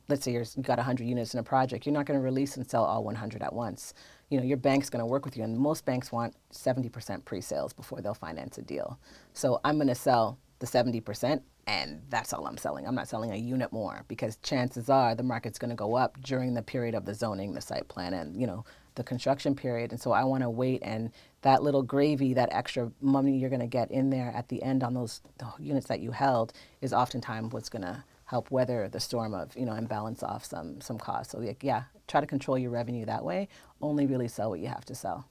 let's say you've got 100 units in a project, you're not going to release and sell all 100 at once. Your bank's going to work with you, and most banks want 70% pre-sales before they'll finance a deal. So I'm going to sell the 70%, and that's all I'm selling. I'm not selling a unit more because chances are the market's going to go up during the period of the zoning, the site plan, and the construction period. And so I want to wait, and that little gravy, that extra money you're going to get in there at the end on the units that you held is oftentimes what's going to help weather the storm of, and balance off some costs. So try to control your revenue that way. Only really sell what you have to sell.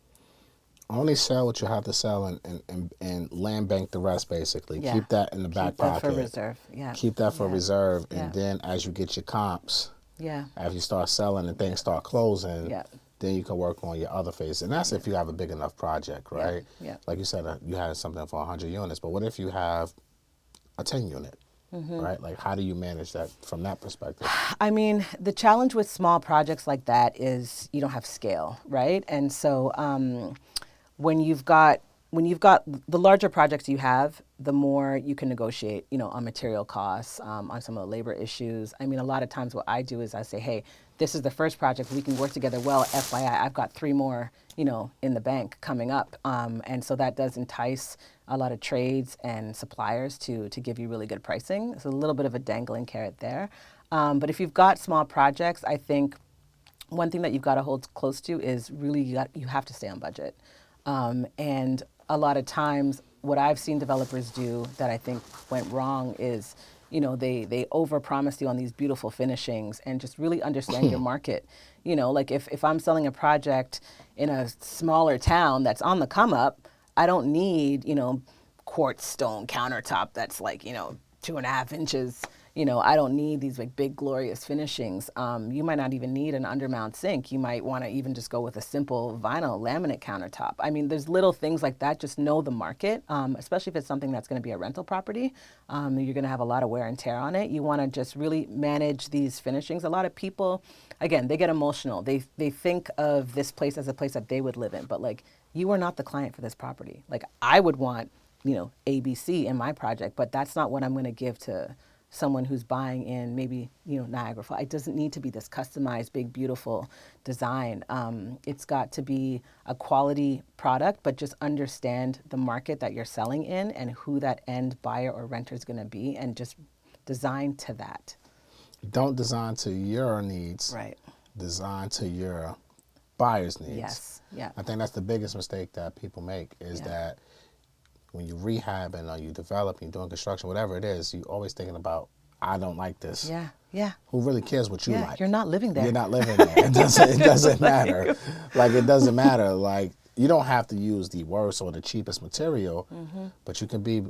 Only sell what you have to sell and land bank the rest, basically. Yeah. Keep that in the back pocket. Keep that for reserve. Yeah. Keep that for reserve. And then as you get your comps, as you start selling and things start closing, then you can work on your other phase. And that's if you have a big enough project, right? Yeah. Like you said, you had something for 100 units, but what if you have a 10 unit? Right? Like, how do you manage that from that perspective? I mean, the challenge with small projects like that is you don't have scale, right? And so when you've got when you've got the larger projects you have, the more you can negotiate, on material costs, on some of the labor issues. I mean, a lot of times what I do is I say, hey, this is the first project. We can work together well. FYI, I've got 3 more, in the bank coming up. And so that does entice a lot of trades and suppliers to give you really good pricing. It's a little bit of a dangling carrot there. But if you've got small projects, I think one thing that you've got to hold close to is really you have to stay on budget. And a lot of times what I've seen developers do that I think went wrong is, they overpromise you on these beautiful finishings and just really understand your market. Like if I'm selling a project in a smaller town that's on the come up, I don't need, quartz stone countertop that's like, 2.5 inches. I don't need these like big glorious finishings. You might not even need an undermount sink. You might want to even just go with a simple vinyl laminate countertop. I mean, there's little things like that. Just know the market, especially if it's something that's going to be a rental property. You're going to have a lot of wear and tear on it. You want to just really manage these finishings. A lot of people, again, they get emotional. They think of this place as a place that they would live in, but like you are not the client for this property. Like I would want, ABC in my project, but that's not what I'm going to give to someone who's buying in maybe, Niagara Falls. It doesn't need to be this customized, big, beautiful design. It's got to be a quality product, but just understand the market that you're selling in and who that end buyer or renter is going to be and just design to that. Don't design to your needs. Right. Design to your buyer's needs. Yes. Yeah. I think that's the biggest mistake that people make is that when you rehabbing or you developing, doing construction, whatever it is, you always thinking about, I don't like this. Yeah, yeah. Who really cares what you Yeah, like? you're not living there. You're not living there. It doesn't matter. Like, it doesn't matter. Like, you don't have to use the worst or the cheapest material, but you can be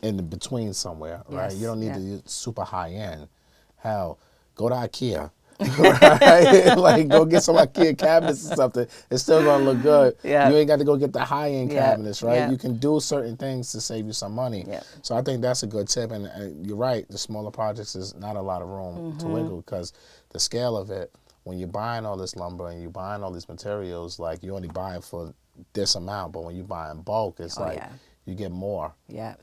in the between somewhere, right? You don't need to use super high end. Hell, go to IKEA. Right? Like, go get some IKEA cabinets or something. It's still gonna look good. Yeah. You ain't got to go get the high end cabinets, right? Yeah. You can do certain things to save you some money. Yeah. So I think that's a good tip. And you're right. The smaller projects is not a lot of room to wiggle because the scale of it. When you're buying all this lumber and you're buying all these materials, like you're only buying for this amount. But when you buy in bulk, it's you get more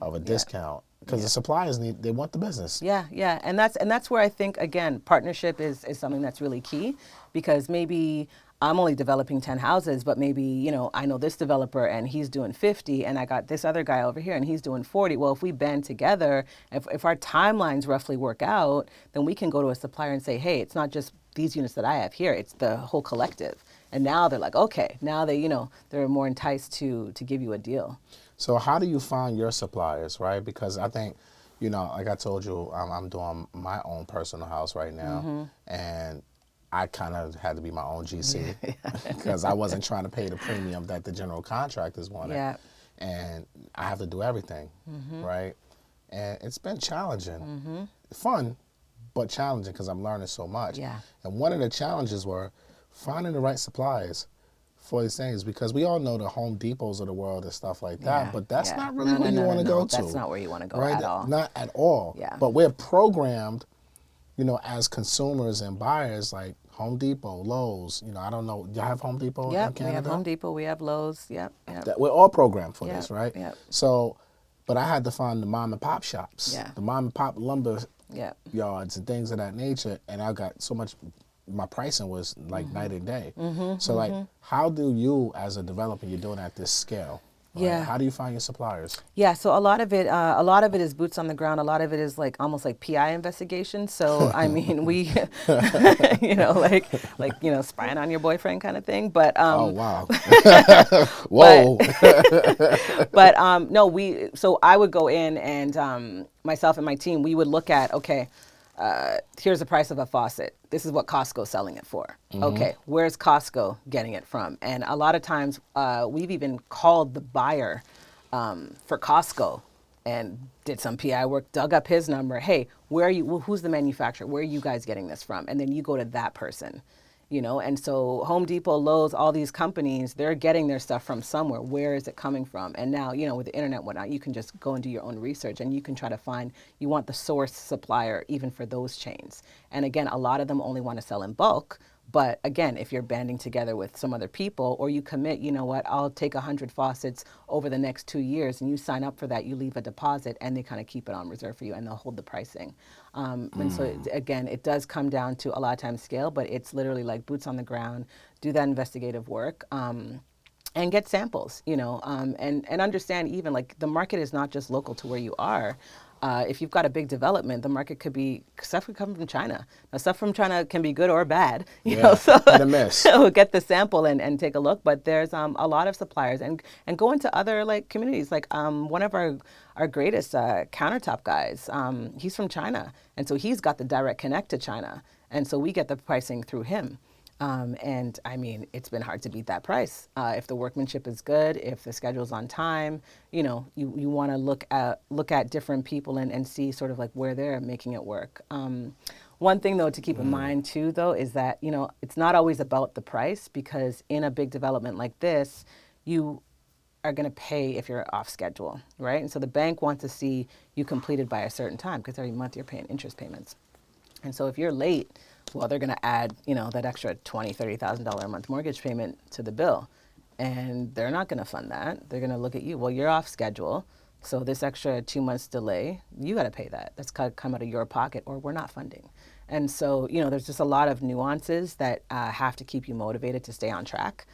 of a discount. Because the suppliers they want the business. Yeah, yeah, and that's where I think again partnership is something that's really key, because maybe I'm only developing 10 houses, but maybe I know this developer and he's doing 50, and I got this other guy over here and he's doing 40. Well, if we band together, if our timelines roughly work out, then we can go to a supplier and say, hey, it's not just these units that I have here; it's the whole collective. And now they're like, okay, now they're more enticed to give you a deal. So how do you find your suppliers, right? Because I think, like I told you, I'm doing my own personal house right now, and I kind of had to be my own GC because I wasn't trying to pay the premium that the general contractors wanted. Yeah. And I have to do everything, right? And it's been challenging. Fun, but challenging because I'm learning so much. Yeah. And one of the challenges were finding the right suppliers for these things, because we all know the Home Depots of the world and stuff like that, but that's not really where you want to go to. That's not where you want to go right? at all. Not at all. Yeah. But we're programmed, as consumers and buyers, like Home Depot, Lowe's. I don't know. Do you have Home Depot in Canada? We have Home Depot. We have Lowe's. Yep. We're all programmed for this, right? Yep. So, but I had to find the mom and pop shops, the mom and pop lumber yards and things of that nature, and I got so much. My pricing was like night and day. So like, how do you as a developer, you're doing at this scale? Right? Yeah. How do you find your suppliers? Yeah. So a lot of it is boots on the ground. A lot of it is like almost like PI investigation. So I mean, we, spying on your boyfriend kind of thing. But oh wow. Whoa. But no, so I would go in and myself and my team, we would look at here's the price of a faucet. This is what Costco's selling it for. Okay, where's Costco getting it from? And a lot of times we've even called the buyer for Costco and did some PI work, dug up his number. Hey, who's the manufacturer? Where are you guys getting this from? And then you go to that person. And so Home Depot, Lowe's, all these companies, they're getting their stuff from somewhere. Where is it coming from? And now, with the internet and whatnot, you can just go and do your own research and you can try to find, you want the source supplier even for those chains. And again, a lot of them only want to sell in bulk, But again, if you're banding together with some other people, or you commit, you know what, I'll take 100 faucets over the next 2 years, and you sign up for that, you leave a deposit, and they kind of keep it on reserve for you, and they'll hold the pricing. And so, again, it does come down to a lot of times scale, but it's literally like boots on the ground, do that investigative work. And get samples, and understand even like the market is not just local to where you are. If you've got a big development, the market could be, stuff could come from China. Now, stuff from China can be good or bad, so hit or miss. so get the sample and take a look. But there's a lot of suppliers, and go into other like communities. Like one of our greatest countertop guys, he's from China, and so he's got the direct connect to China, and so we get the pricing through him. And I mean, it's been hard to beat that price. If the workmanship is good, if the schedule's on time, you want to look at different people and see sort of like where they're making it work. One thing though to keep in mind too though is that, it's not always about the price, because in a big development like this, you are going to pay if you're off schedule, right? And so the bank wants to see you completed by a certain time, because every month you're paying interest payments. And so if you're late, well, they're going to add, that extra $20,000, $30,000 a month mortgage payment to the bill. And they're not going to fund that. They're going to look at you. Well, you're off schedule. So this extra 2 months delay, you got to pay that. That's got to come out of your pocket, or we're not funding. And so, there's just a lot of nuances that have to keep you motivated to stay on track.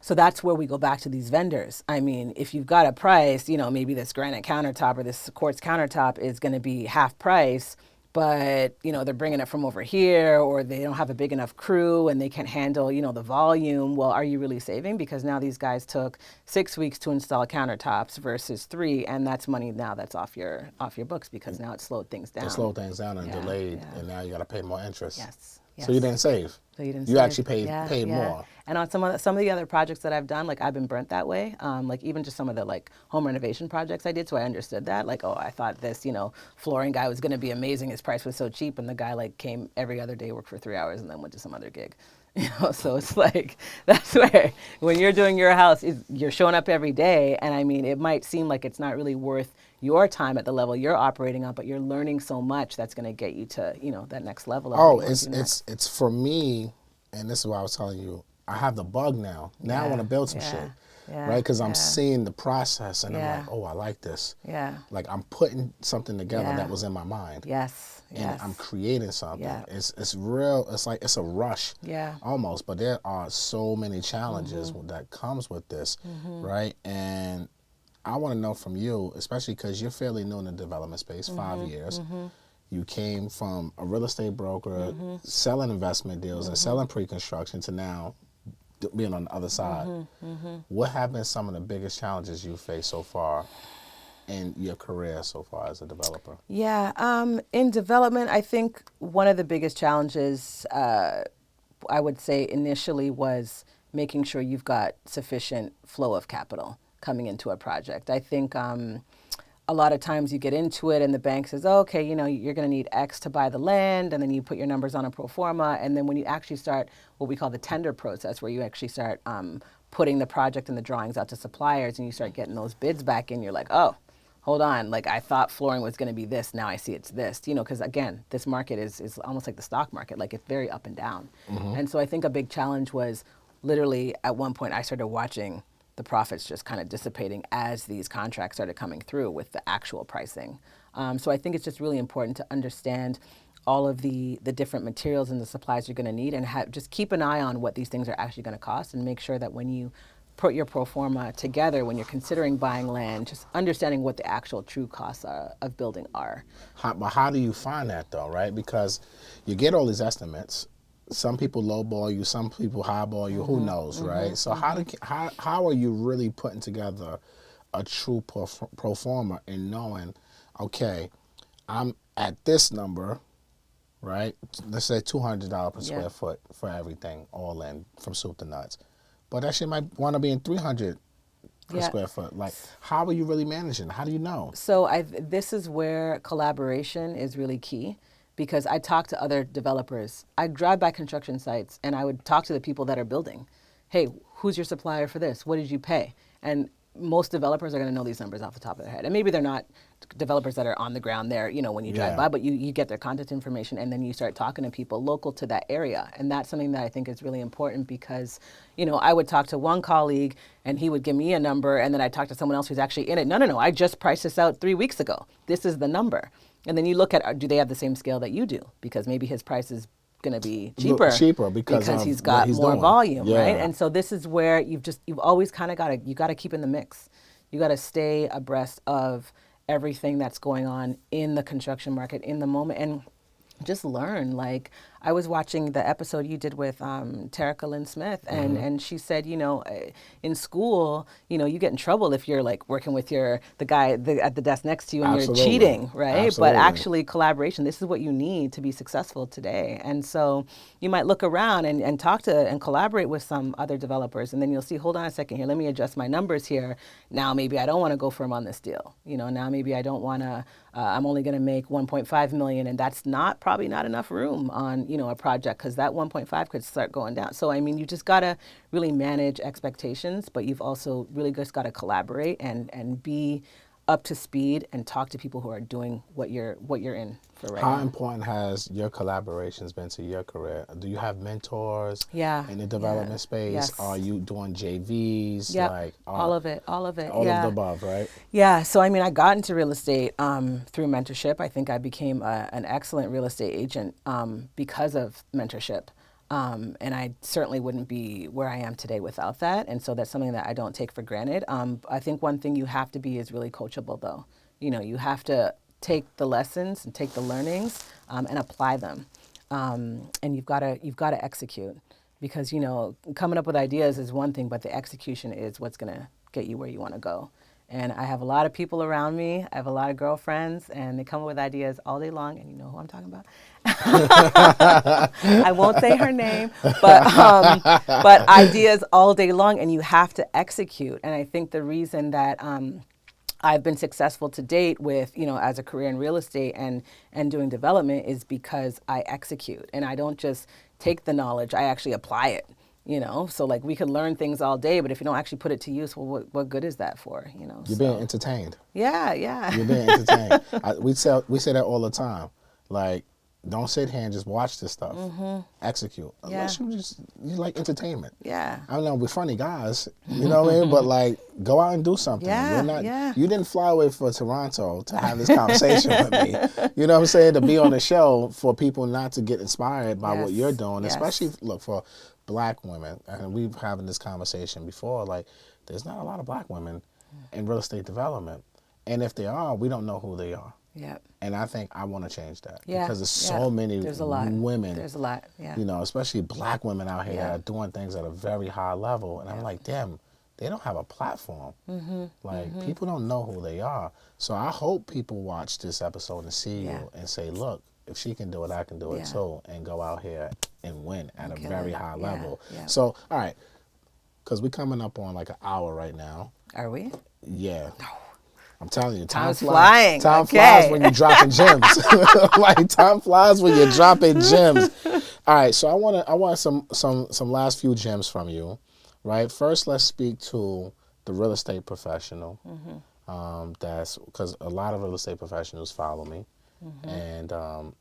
So that's where we go back to these vendors. I mean, if you've got a price, maybe this granite countertop or this quartz countertop is going to be half price, but, they're bringing it from over here, or they don't have a big enough crew and they can't handle, the volume. Well, are you really saving? Because now these guys took 6 weeks to install countertops versus 3, and that's money now that's off your books, because now it slowed things down. It slowed things down and delayed, and now you got to pay more interest. Yes. So you didn't save. You actually paid more. And on some of the other projects that I've done, like I've been burnt that way. Like even just some of the like home renovation projects I did, so I understood that. Like, oh, I thought this, flooring guy was going to be amazing. His price was so cheap, and the guy like came every other day, worked for 3 hours, and then went to some other gig. So it's like, that's where when you're doing your house, you're showing up every day, and I mean, it might seem like it's not really worth your time at the level you're operating on, but you're learning so much that's going to get you to that next level. It's for me, and this is why I was telling you, I have the bug now. Now I want to build some shit, right? Because I'm seeing the process, and I'm like, oh, I like this. Yeah. Like I'm putting something together that was in my mind. Yes. And I'm creating something. Yeah. It's real. It's like it's a rush. Yeah. Almost, but there are so many challenges that comes with this, right? And I want to know from you, especially because you're fairly new in the development space, 5 years. You came from a real estate broker, selling investment deals and selling pre-construction, to now being on the other side. What have been some of the biggest challenges you faced so far in your career so far as a developer? Yeah, in development, I think one of the biggest challenges, I would say initially, was making sure you've got sufficient flow of capital coming into a project. I think a lot of times you get into it and the bank says, oh, okay, you're going to need X to buy the land, and then you put your numbers on a pro forma, and then when you actually start what we call the tender process, where you actually start putting the project and the drawings out to suppliers, and you start getting those bids back in, you're like, oh, hold on, like I thought flooring was going to be this, now I see it's this, because again, this market is almost like the stock market, like it's very up and down. And so I think a big challenge was literally at one point I started watching the profits just kind of dissipating as these contracts started coming through with the actual pricing. So I think it's just really important to understand all of the different materials and the supplies you're going to need, and just keep an eye on what these things are actually going to cost, and make sure that when you put your pro forma together, when you're considering buying land, just understanding what the actual true costs of building are. But how do you find that though, right? Because you get all these estimates. Some people lowball you, some people highball you. Who knows, right? So how are you really putting together a true pro forma and knowing, okay, I'm at this number, right? Let's say $200 per square foot for everything, all in, from soup to nuts. But that shit might want to be in $300 per square foot. Like, how are you really managing? How do you know? So this is where collaboration is really key. Because I talk to other developers. I drive by construction sites and I would talk to the people that are building. Hey, who's your supplier for this? What did you pay? And most developers are going to know these numbers off the top of their head. And maybe they're not developers that are on the ground there, when you drive by, but you get their contact information and then you start talking to people local to that area. And that's something that I think is really important because, I would talk to one colleague and he would give me a number and then I'd talk to someone else who's actually in it. No, I just priced this out 3 weeks ago. This is the number. And then you look at, do they have the same scale that you do? Because maybe his price is going to be cheaper because he's got more doing. volume, Yeah. right? And so this is where you've always kind of you got to keep in the mix. You got to stay abreast of everything that's going on in the construction market in the moment and just learn. Like I was watching the episode you did with Terica Lynn Smith and she said, in school, you get in trouble if you're like working with the guy at the desk next to you and Absolutely. you're cheating, right? Absolutely. But actually collaboration, this is what you need to be successful today. And so you might look around and talk to and collaborate with some other developers and then you'll see, hold on a second here, let me adjust my numbers here. Now maybe I don't want to go firm on this deal. Now maybe I don't want to, I'm only going to make 1.5 million and that's probably not enough room on, a project because that 1.5 could start going down. So, you just got to really manage expectations, but you've also really just got to collaborate and be up to speed and talk to people who are doing what you're in for right now. How important has your collaborations been to your career? Do you have mentors in the development space? Yes. Are you doing JVs? Yeah, all of it. All of the above, right? Yeah, so I got into real estate through mentorship. I think I became an excellent real estate agent because of mentorship. And I certainly wouldn't be where I am today without that. And so that's something that I don't take for granted. I think one thing you have to be is really coachable though. You have to take the lessons and take the learnings and apply them. And you've got to execute because, coming up with ideas is one thing, but the execution is what's going to get you where you want to go. And I have a lot of people around me. I have a lot of girlfriends, and they come up with ideas all day long. And you know who I'm talking about. I won't say her name, but ideas all day long, and you have to execute. And I think the reason that I've been successful to date with, as a career in real estate and doing development is because I execute. And I don't just take the knowledge, I actually apply it. So like we could learn things all day, but if you don't actually put it to use, well, what good is that for? You're being entertained. Yeah. You're being entertained. We say that all the time. Like, don't sit here and just watch this stuff. Execute. Unless you like entertainment. Yeah. I don't know, we're funny guys, you know what I mean? But like, go out and do something. You didn't fly away for Toronto to have this conversation with me. You know what I'm saying? To be on the show for people not to get inspired by what you're doing, especially look for Black women. And we've having this conversation before. Like, there's not a lot of Black women in real estate development, and if there are, we don't know who they are. Yeah. And I think I want to change that there's because there's so many women. There's a lot. Yeah. Especially Black women out here that are doing things at a very high level, and I'm like, damn, they don't have a platform. People don't know who they are. So I hope people watch this episode and see you and say, look, if she can do it, I can do it too, and go out here and win at a very high level. Yeah. So, all right, because we're coming up on like an hour right now. Are we? Yeah. No. I'm telling you, time's flying. Time flies when you're dropping gems. Like time flies when you're dropping gems. All right, so I want some last few gems from you, right? First, let's speak to the real estate professional. That's because a lot of real estate professionals follow me. And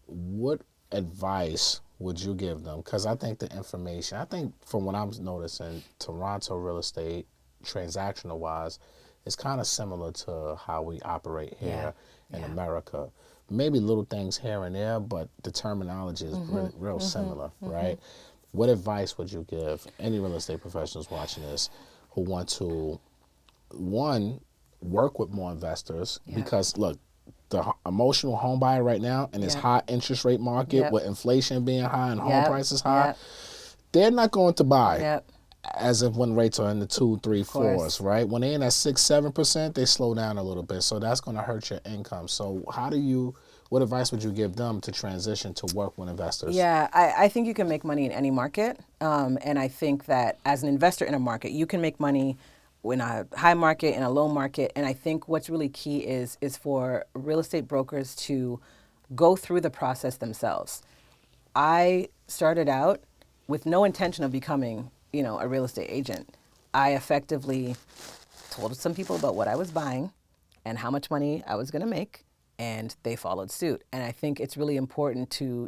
what advice would you give them? Because I think the information, from what I'm noticing, Toronto real estate, transactional wise, is kind of similar to how we operate here in America. Maybe little things here and there, but the terminology is real similar, right? What advice would you give any real estate professionals watching this who want to, one, work with more investors? Because look, the emotional home buyer right now in this high interest rate market with inflation being high and home prices high, they're not going to buy as if when rates are in the 2, 3, 4s, right? When they're in at 6, 7%, they slow down a little bit. So that's going to hurt your income. So what advice would you give them to transition to work with investors? Yeah, I think you can make money in any market. And I think that as an investor in a market, you can make money in a high market, in a low market. And I think what's really key is for real estate brokers to go through the process themselves. I started out with no intention of becoming, a real estate agent. I effectively told some people about what I was buying and how much money I was going to make, and they followed suit. And I think it's really important to,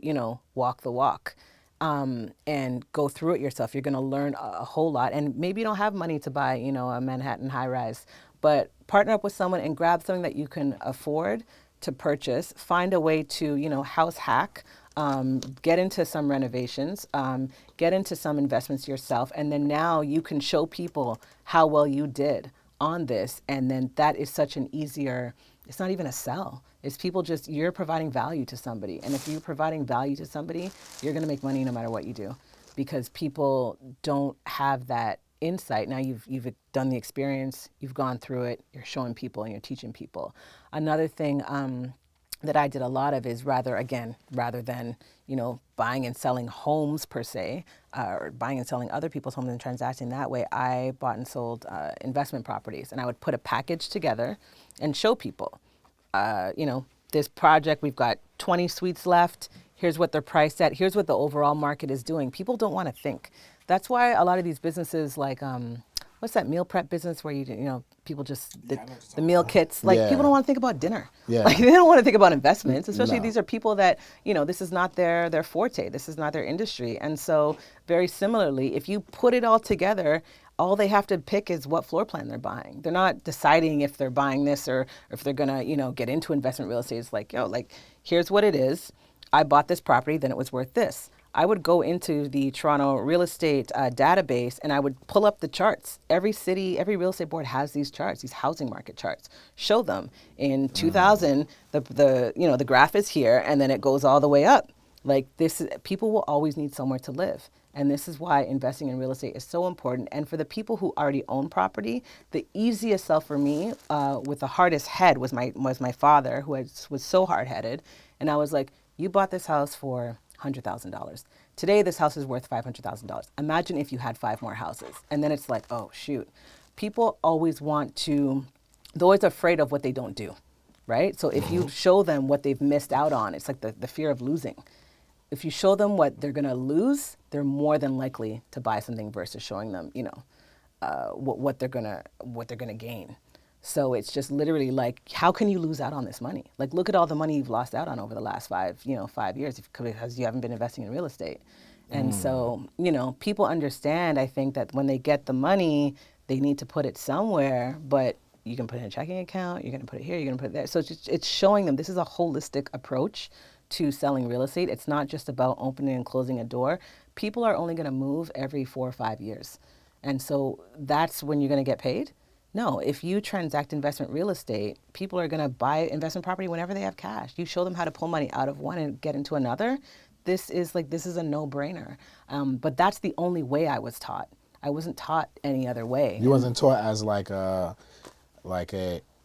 walk the walk. And go through it yourself. You're going to learn a whole lot. And maybe you don't have money to buy, a Manhattan high rise, but partner up with someone and grab something that you can afford to purchase. Find a way to, house hack, get into some renovations, get into some investments yourself. And then now you can show people how well you did on this. And then that is such an easier, it's not even a sell. It's people you're providing value to somebody. And if you're providing value to somebody, you're going to make money no matter what you do, because people don't have that insight. Now you've done the experience, you've gone through it, you're showing people and you're teaching people. Another thing that I did a lot of is rather than, buying and selling homes per se, or buying and selling other people's homes and transacting that way, I bought and sold investment properties. And I would put a package together and show people, this project, we've got 20 suites left. Here's what they're priced at. Here's what the overall market is doing. People don't want to think. That's why a lot of these businesses like, what's that meal prep business where people just, the meal kits, like people don't want to think about dinner. Yeah. Like they don't want to think about investments, especially No. these are people that, this is not their forte. This is not their industry. And so very similarly, if you put it all together, all they have to pick is what floor plan they're buying. They're not deciding if they're buying this or if they're going to, get into investment real estate. It's like, here's what it is. I bought this property, then it was worth this. I would go into the Toronto real estate database and I would pull up the charts. Every city, every real estate board has these charts, these housing market charts. Show them. In 2000, the graph is here and then it goes all the way up. Like people will always need somewhere to live. And this is why investing in real estate is so important. And for the people who already own property, the easiest sell for me with the hardest head was my father, who was so hard-headed. And I was like, you bought this house for $100,000. Today, this house is worth $500,000. Imagine if you had 5 more houses. And then it's like, oh, shoot. People always they're always afraid of what they don't do, right? So if you show them what they've missed out on, it's like the fear of losing. If you show them what they're going to lose, they're more than likely to buy something versus showing them, what they're going to gain. So it's just literally like, how can you lose out on this money? Like, look at all the money you've lost out on over the last 5 years because you haven't been investing in real estate. And so, people understand, I think, that when they get the money, they need to put it somewhere, but you can put it in a checking account, you're going to put it here, you're going to put it there. So it's showing them this is a holistic approach to selling real estate. It's not just about opening and closing a door. People are only going to move every 4 or 5 years. And so that's when you're going to get paid. No, if you transact investment real estate, people are going to buy investment property whenever they have cash. You show them how to pull money out of one and get into another. This is a no-brainer. But that's the only way I was taught. I wasn't taught any other way. You wasn't taught as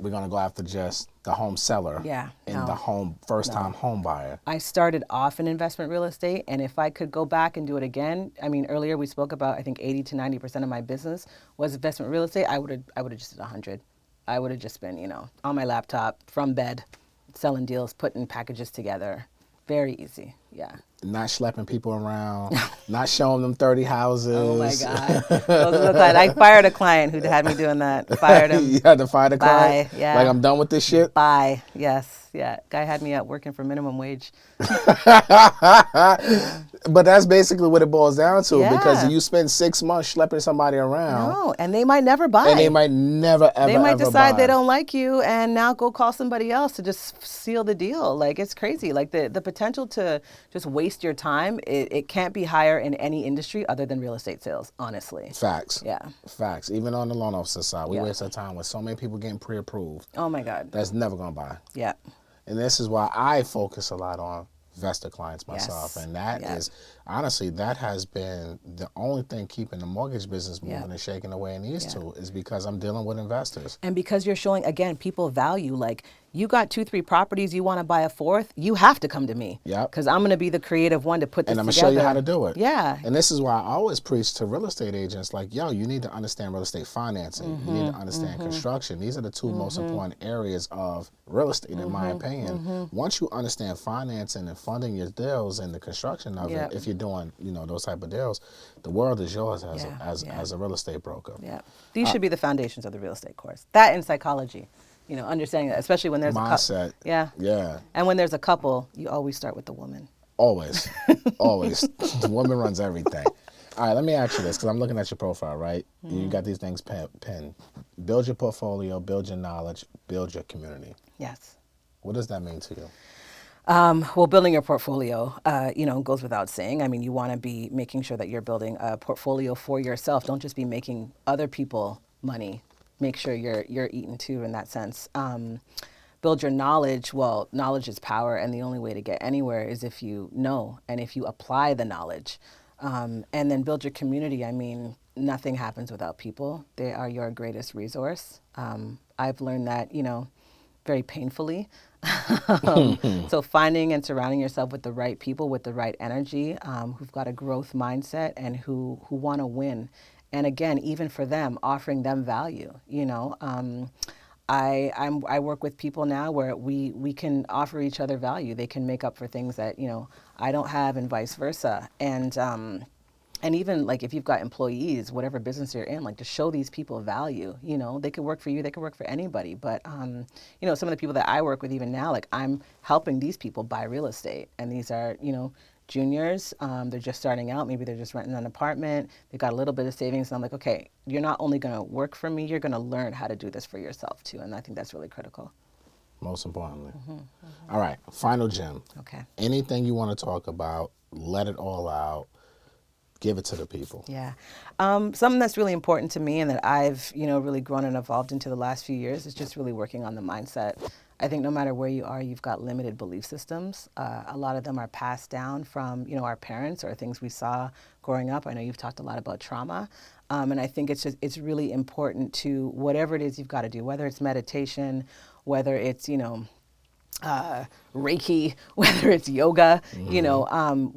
we're going to go after just the home seller and the first-time home buyer. I started off in investment real estate, and if I could go back and do it again, earlier we spoke about, I think 80 to 90% of my business was investment real estate. I would have just did 100. I would have just been, on my laptop, from bed, selling deals, putting packages together. Very easy, yeah. Not schlepping people around, not showing them 30 houses. Oh my God. I fired a client who had me doing that. Fired him. You had to fire the client? Bye, yeah. Like, I'm done with this shit? Bye, yes, yeah. Guy had me out working for minimum wage. But that's basically what it boils down to, Yeah. because you spend 6 months schlepping somebody around. No, and they might never buy. And they might never, ever, They might ever decide buy. they don't like you and now go call somebody else to just seal the deal. Like, it's crazy. Like, the potential to just waste your time, it can't be higher in any industry other than real estate sales, honestly. Facts. Yeah. Facts. Even on the loan officer side, we Yeah. waste our time with so many people getting pre-approved. Oh my God. That's never going to buy. Yeah. And this is why I focus a lot on investor clients myself. Yes. And that Yeah. is, honestly, that has been the only thing keeping the mortgage business moving Yeah. and shaking the way it needs Yeah. to, is because I'm dealing with investors. And because you're showing, again, people value, like, you got 2-3 properties, you want to buy a fourth, you have to come to me. Yep. Because I'm going to be the creative one to put this And I'm going to together. show you how to do it. Yeah. And this is why I always preach to real estate agents, like, yo, you need to understand real estate financing. You need to understand construction. These are the two most important areas of real estate, in my opinion. Once you understand financing and funding your deals and the construction of Yep. it, if you're doing, those type of deals, the world is yours as, Yeah, as a real estate broker. Yeah. These should be the foundations of the real estate course. That and psychology. Understanding that, especially when there's a Mindset. couple. Yeah. Yeah. And when there's a couple, you always start with the woman. Always. Always. The woman runs everything. All right, let me ask you this, because I'm looking at your profile, right? You got these things pinned. Build your portfolio, build your knowledge, build your community. Yes. What does that mean to you? Well, building your portfolio, goes without saying. I mean, you want to be making sure that you're building a portfolio for yourself. Don't just be making other people money. Make sure you're eating too in that sense. Build your knowledge. Well, knowledge is power, and the only way to get anywhere is if you know and if you apply the knowledge. And then build your community. I mean, nothing happens without people. They are your greatest resource. I've learned that, very painfully. So finding and surrounding yourself with the right people, with the right energy, who've got a growth mindset and who want to win. And again, even for them, offering them value. I work with people now where we can offer each other value. They can make up for things that I don't have, and vice versa. And even like if you've got employees, whatever business you're in, like to show these people value. They could work for you, they could work for anybody. But some of the people that I work with even now, like I'm helping these people buy real estate, and these are juniors. They're just starting out. Maybe they're just renting an apartment. They've got a little bit of savings. And I'm like, okay, you're not only going to work for me, you're going to learn how to do this for yourself too. And I think that's really critical. Most importantly. All right, final gem. Okay. Anything you want to talk about, let it all out. Give it to the people. Yeah. Something that's really important to me and that I've, really grown and evolved into the last few years is just really working on the mindset. I think no matter where you are, you've got limited belief systems. A lot of them are passed down from, our parents or things we saw growing up. I know you've talked a lot about trauma. And I think it's really important to whatever it is you've got to do, whether it's meditation, whether it's, Reiki, whether it's yoga,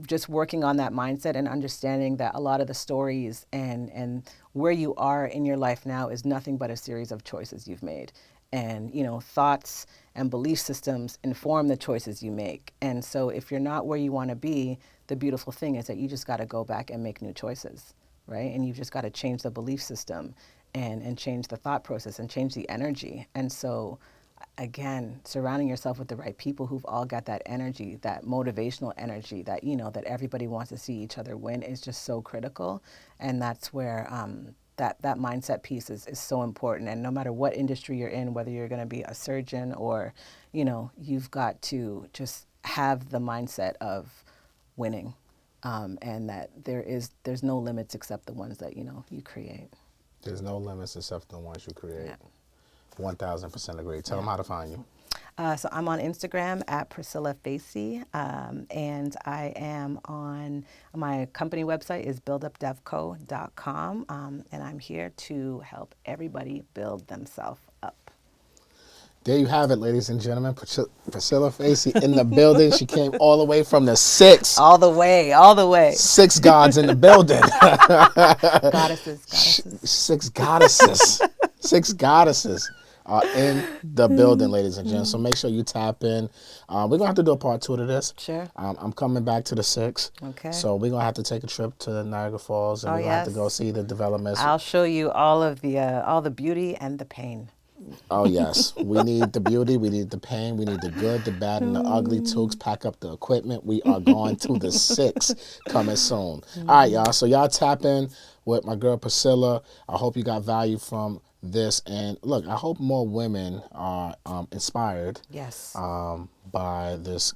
just working on that mindset and understanding that a lot of the stories and where you are in your life now is nothing but a series of choices you've made. And, thoughts and belief systems inform the choices you make. And so if you're not where you want to be, the beautiful thing is that you just got to go back and make new choices, right? And you've just got to change the belief system and change the thought process and change the energy. And so again, surrounding yourself with the right people who've all got that energy, that motivational energy that, that everybody wants to see each other win is just so critical. And that's where that mindset piece is so important. And no matter what industry you're in, whether you're going to be a surgeon or, you've got to just have the mindset of winning. And that there's no limits except the ones that, you create. There's no limits except the ones you create. Yeah. 1000% agree. Tell them how to find you. So I'm on Instagram at Priscilla Facey, and I am on my company website is buildupdevco.com, and I'm here to help everybody build themselves up. There you have it, ladies and gentlemen. Priscilla Facey in the building. She came all the way from the 6. All the way. 6 gods in the building. Goddesses. 6 goddesses. 6 goddesses are in the building, ladies and gentlemen. So make sure you tap in. We're going to have to do a part 2 to this. Sure. I'm coming back to the 6. Okay. So we're going to have to take a trip to Niagara Falls, and we're going to have to go see the developments. I'll show you all the beauty and the pain. Oh, yes. We need the beauty. We need the pain. We need the good, the bad, and the ugly. Tooks, pack up the equipment. We are going to the 6 coming soon. All right, y'all. So y'all tap in with my girl Priscilla. I hope you got value from this. And look, I hope more women are inspired. Yes. By this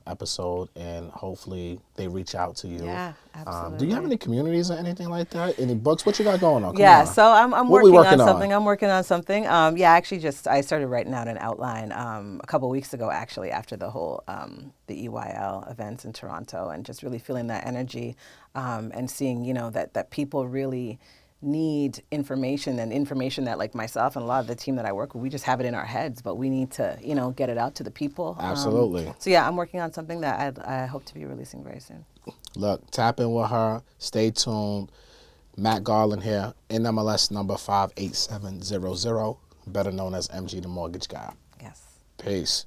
episode, and hopefully they reach out to you. Yeah, absolutely. Do you have any communities or anything like that? Any books? What you got going on? Come on. So I'm working on something. On? I'm working on something. Actually, I started writing out an outline a couple weeks ago, actually, after the whole the EYL events in Toronto, and just really feeling that energy and seeing, that people really need information, and information that, like myself and a lot of the team that I work with, we just have it in our heads, but we need to, get it out to the people. Absolutely. So yeah, I'm working on something that I hope to be releasing very soon. Look, tap in with her. Stay tuned. Matt Garland here, NMLS number 58700, better known as MG the Mortgage Guy. Yes. Peace.